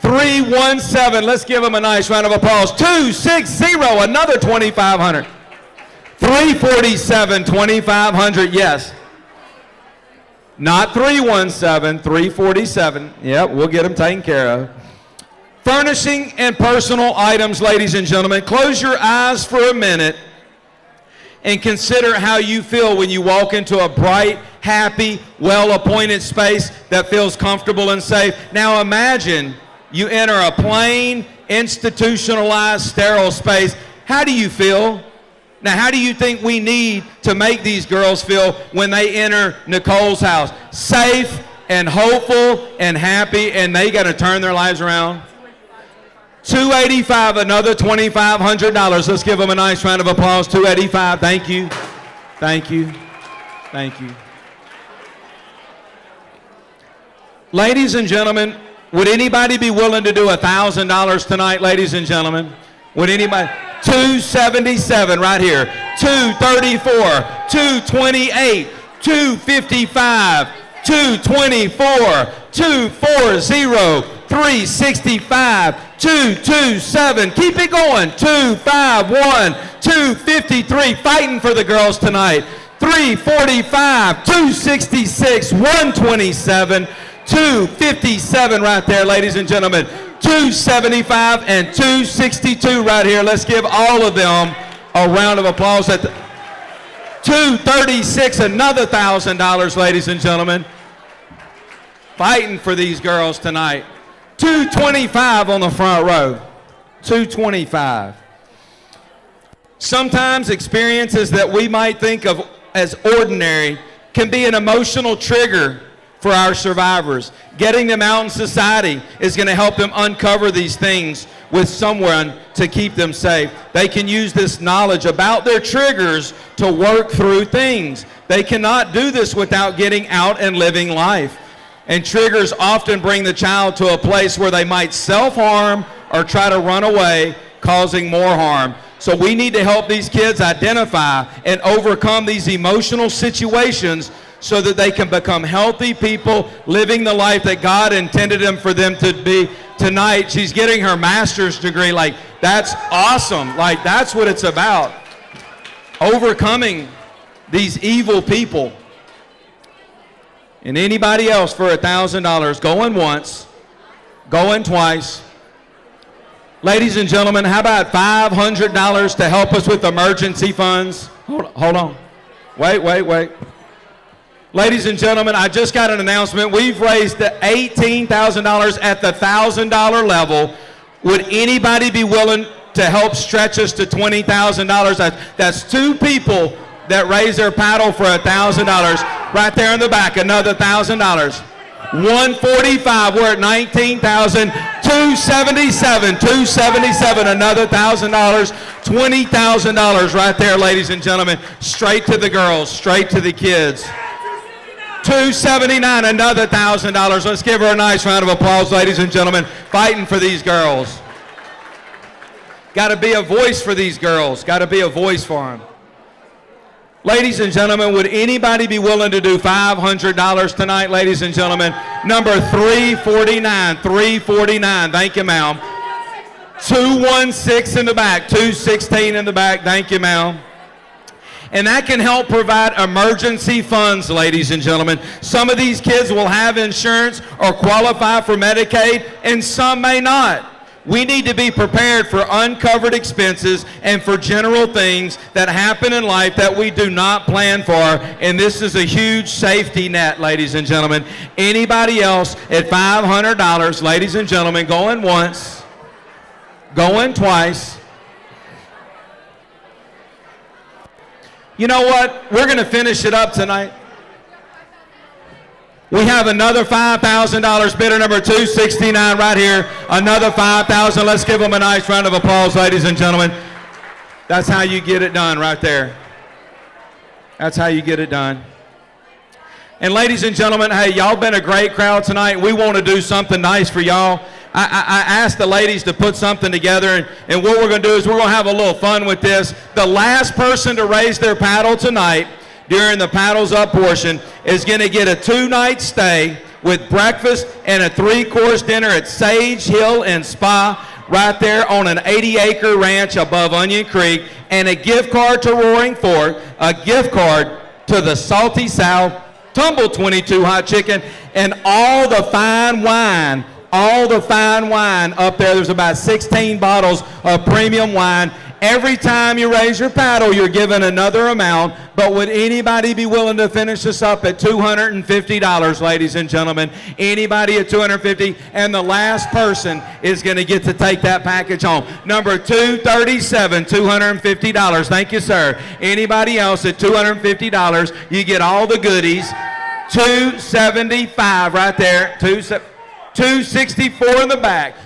317. Let's give them a nice round of applause. 260, another 2,500. 347, 2,500. Yes. Not 317, 347. Yep, we'll get them taken care of. Furnishing and personal items, ladies and gentlemen. Close your eyes for a minute and consider how you feel when you walk into a bright, happy, well-appointed space that feels comfortable and safe. Now imagine you enter a plain, institutionalized, sterile space. How do you feel? Now, how do you think we need to make these girls feel when they enter Nicole's house? Safe and hopeful and happy, and they got to turn their lives around. 285, another $2,500. Let's give them a nice round of applause. 285. Thank you. Thank you. Thank you. Ladies and gentlemen, Would anybody be willing to do $1,000 tonight, ladies and gentlemen? Would anybody? 277 right here. 234, 228, 255, 224, 240, 365, 227. Keep it going. 251, 253. Fighting for the girls tonight. 345, 266, 127, 257 right there, ladies and gentlemen. 275 and 262 right here. Let's give all of them a round of applause. At 236, another $1,000, ladies and gentlemen. Fighting for these girls tonight. 225 on the front row. 225. Sometimes experiences that we might think of as ordinary can be an emotional trigger for our survivors. Getting them out in society is going to help them uncover these things with someone to keep them safe. They can use this knowledge about their triggers to work through things. They cannot do this without getting out and living life. And triggers often bring the child to a place where they might self-harm or try to run away, causing more harm. So we need to help these kids identify and overcome these emotional situations so that they can become healthy people living the life that God intended them for them to be. Tonight, she's getting her master's degree. Like, that's awesome. Like, that's what it's about. Overcoming these evil people. And anybody else for $1,000, going once, going twice. Ladies and gentlemen, how about $500 to help us with emergency funds? Hold on. Wait. Ladies and gentlemen, I just got an announcement. We've raised $18,000 at the $1,000 level. Would anybody be willing to help stretch us to $20,000? That's two people that raise their paddle for $1,000. Right there in the back, another $1,000. 145, we're at 19,000. 277, another $1,000. $20,000 right there, ladies and gentlemen. Straight to the girls, straight to the kids. 279, another $1,000. Let's give her a nice round of applause, ladies and gentlemen. Fighting for these girls. Got to be a voice for these girls. Got to be a voice for them. Ladies and gentlemen, would anybody be willing to do $500 tonight, ladies and gentlemen? Number 349. Thank you, ma'am. 216 in the back. 216 in the back. Thank you, ma'am. And that can help provide emergency funds, ladies and gentlemen. Some of these kids will have insurance or qualify for Medicaid, and some may not. We need to be prepared for uncovered expenses and for general things that happen in life that we do not plan for. And this is a huge safety net, ladies and gentlemen. Anybody else at $500, ladies and gentlemen, going once, going twice. You know what? We're going to finish it up tonight. We have another $5,000 bidder, number 269 right here. Another $5,000. Let's give them a nice round of applause, ladies and gentlemen. That's how you get it done right there. That's how you get it done. And ladies and gentlemen, hey, y'all been a great crowd tonight. We want to do something nice for y'all. I asked the ladies to put something together, and what we're going to do is we're going to have a little fun with this. The last person to raise their paddle tonight during the Paddles Up portion is going to get a 2-night stay with breakfast and a 3-course dinner at Sage Hill and Spa right there on an 80-acre ranch above Onion Creek, and a gift card to Roaring Fork, a gift card to the Salty South, Tumble 22 Hot Chicken, and all the fine wine up there. There's about 16 bottles of premium wine. Every time you raise your paddle, you're given another amount. But would anybody be willing to finish this up at $250, ladies and gentlemen? Anybody at $250? And the last person is going to get to take that package home. Number 237, $250. Thank you, sir. Anybody else at $250? You get all the goodies. 275 right there. 264 in the back.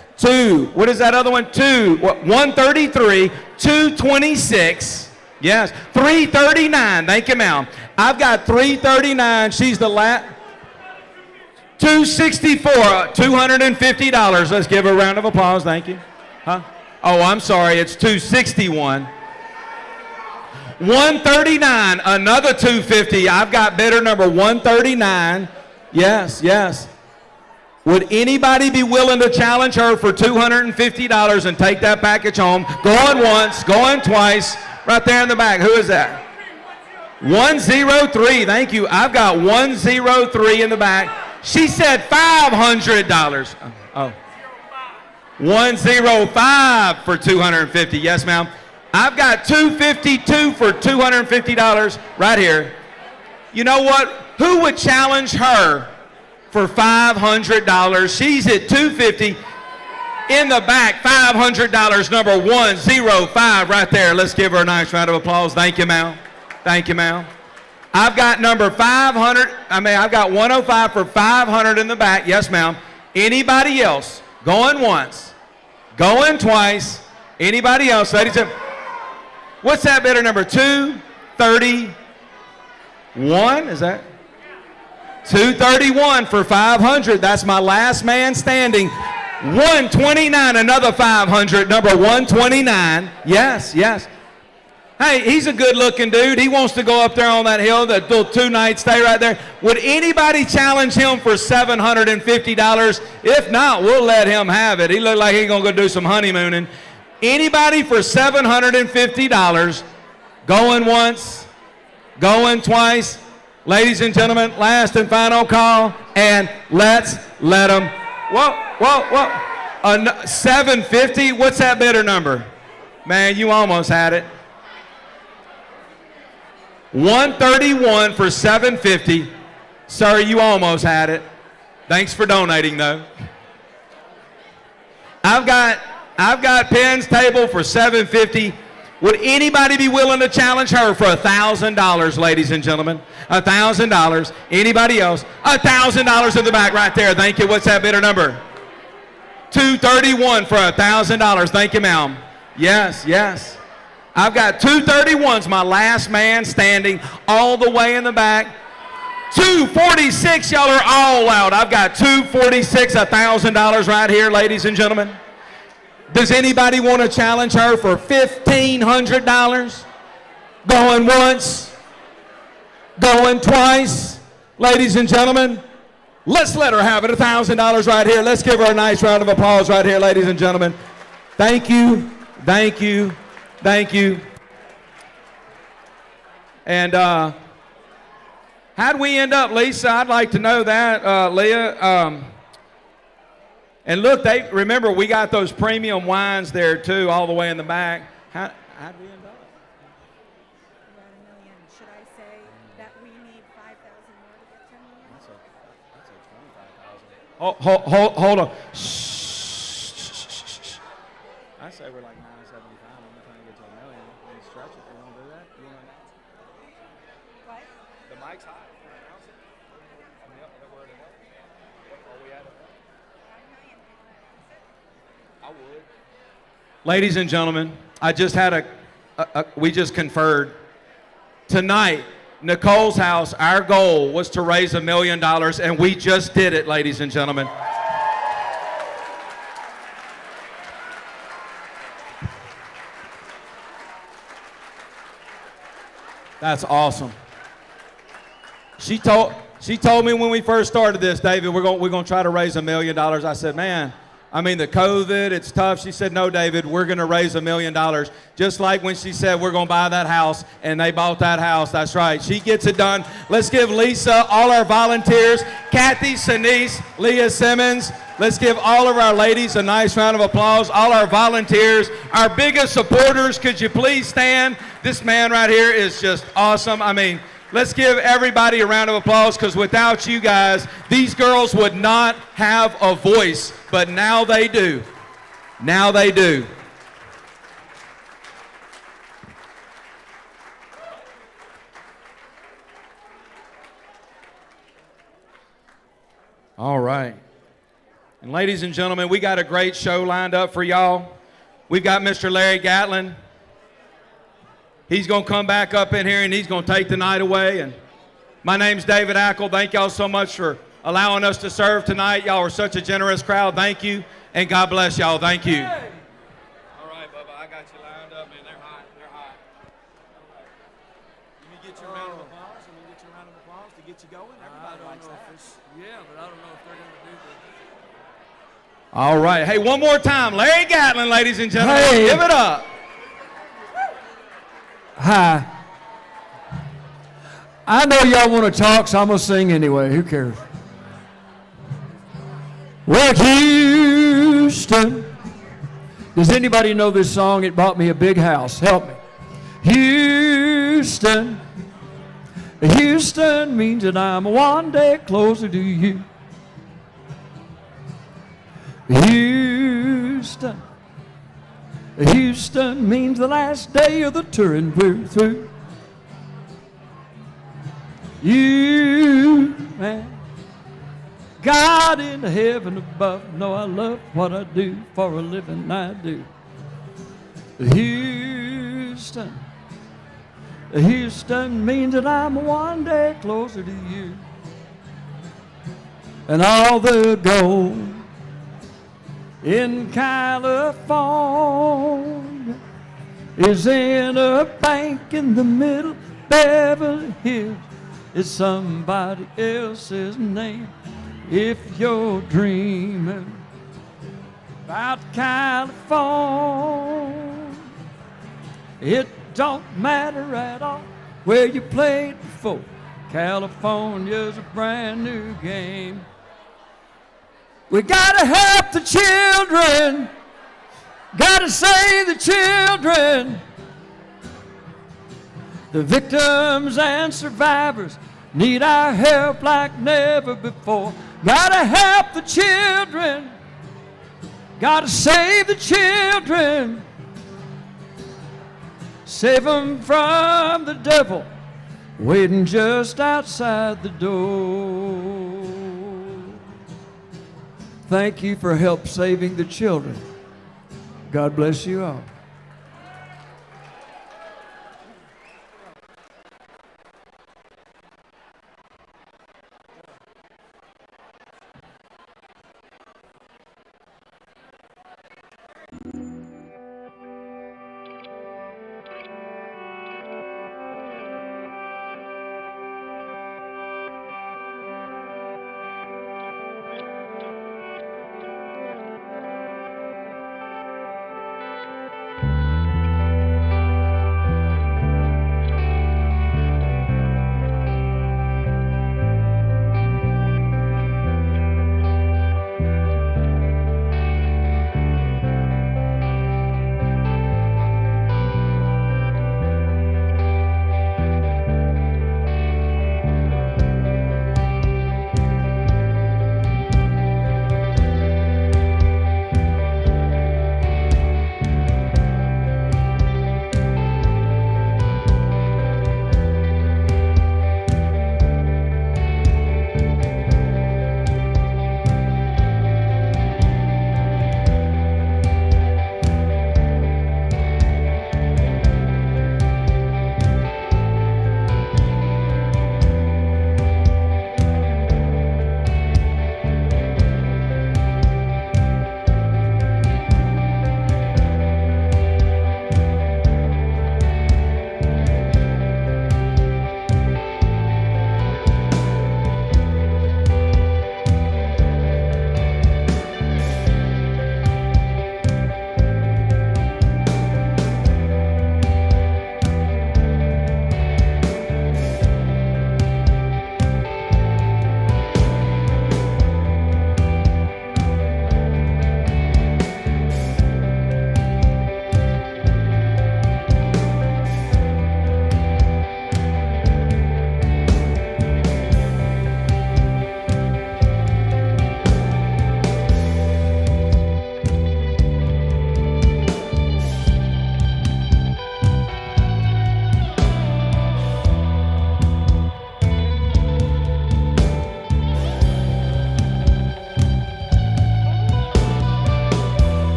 What is that other one? 133, 226. Yes, 339. Thank you, ma'am. I've got 339. She's the last. 264, $250. Let's give her a round of applause. Thank you. Huh? Oh, I'm sorry. It's 261. 139, another 250. I've got bidder number 139. Yes, yes. Would anybody be willing to challenge her for $250 and take that package home? Going once, going twice. Right there in the back. Who is that? 103. Thank you. I've got 103 in the back. She said $500. Oh. 105 for $250. Yes, ma'am. I've got 252 for $250 right here. You know what? Who would challenge her for $500? She's at 250. In the back, $500, number 105 right there. Let's give her a nice round of applause. Thank you, ma'am. Thank you, ma'am. I've got number 500. I've got 105 for 500 in the back. Yes, ma'am. Anybody else? Going once, going twice. Anybody else, ladies and what's that bidder number? 231. Is that? 231 for 500. That's my last man standing. 129, another 500, number 129. Yes, yes. Hey, he's a good-looking dude. He wants to go up there on that hill, that little two-night stay right there. Would anybody challenge him for $750? If not, we'll let him have it. He looked like he's going to go do some honeymooning. Anybody for $750? Going once, going twice. Ladies and gentlemen, last and final call, and let's let him. Whoa. 750? What's that bidder number? Man, you almost had it. 131 for 750. Sir, you almost had it. Thanks for donating, though. I've got Penn's table for 750. Would anybody be willing to challenge her for $1,000, ladies and gentlemen? $1,000. Anybody else? $1,000 in the back right there. Thank you. What's that bidder number? 231 for $1,000. Thank you, ma'am. Yes, yes. I've got 231s, my last man standing all the way in the back. 246, y'all are all out. I've got 246, $1,000 right here, ladies and gentlemen. Does anybody want to challenge her for $1,500? Going once, going twice. Ladies and gentlemen, let's let her have it, $1,000 right here. Let's give her a nice round of applause right here, ladies and gentlemen. Thank you, thank you, thank you. And how'd we end up, Lisa? I'd like to know that, Leah. And look, remember, we got those premium wines there, too, all the way in the back. How'd we end up? About $1 million. Should I say that we need 5,000 more to get 10 million? That's a 25,000. Hold on. Shh. I say we're like 975. I'm trying to get to $1 million. We stretch it. You want to do that? What? The mic's hot. Ladies and gentlemen, I just had we just conferred. Tonight, Nicole's house, our goal was to raise $1 million, and we just did it, ladies and gentlemen. That's awesome. She told me when we first started this, David, we're going to try to raise $1 million. I said, man, I mean, the COVID, it's tough. She said, no, David, we're going to raise $1 million. Just like when she said, we're going to buy that house, and they bought that house. That's right. She gets it done. Let's give Lisa, all our volunteers, Kathy, Sinise, Leah Simmons. Let's give all of our ladies a nice round of applause. All our volunteers, our biggest supporters, could you please stand? This man right here is just awesome. I mean, let's give everybody a round of applause, because without you guys, these girls would not have a voice, but now they do. Now they do. All right. And ladies and gentlemen, we got a great show lined up for y'all. We've got Mr. Larry Gatlin. He's going to come back up in here, and he's going to take the night away. And my name's David Ackle. Thank y'all so much for allowing us to serve tonight. Y'all are such a generous crowd. Thank you, and God bless y'all. Thank you. All right, Bubba, I got you lined up, man. They're hot. They're hot. All right. Let me get your round of applause. Let me get your round of applause to get you going. Everybody likes that. Yeah, but I don't know if they're going to do that. All right. Hey, one more time. Larry Gatlin, ladies and gentlemen. Hey. Give it up. Hi. I know y'all want to talk, so I'm going to sing anyway. Who cares? Well, Houston. Does anybody know this song? It bought me a big house. Help me. Houston. Houston means that I'm one day closer to you. Houston. Houston means the last day of the touring we're through. You, man, God in heaven above, know I love what I do for a living, I do. Houston, Houston means that I'm one day closer to you. And all the gold in California is in a bank in the middle of Beverly Hills. It's somebody else's name. If you're dreaming about California, it don't matter at all where you played before. California's a brand new game. We gotta help the children, gotta save the children. The victims and survivors need our help like never before. Gotta help the children, gotta save the children. Save them from the devil waiting just outside the door. Thank you for help saving the children. God bless you all.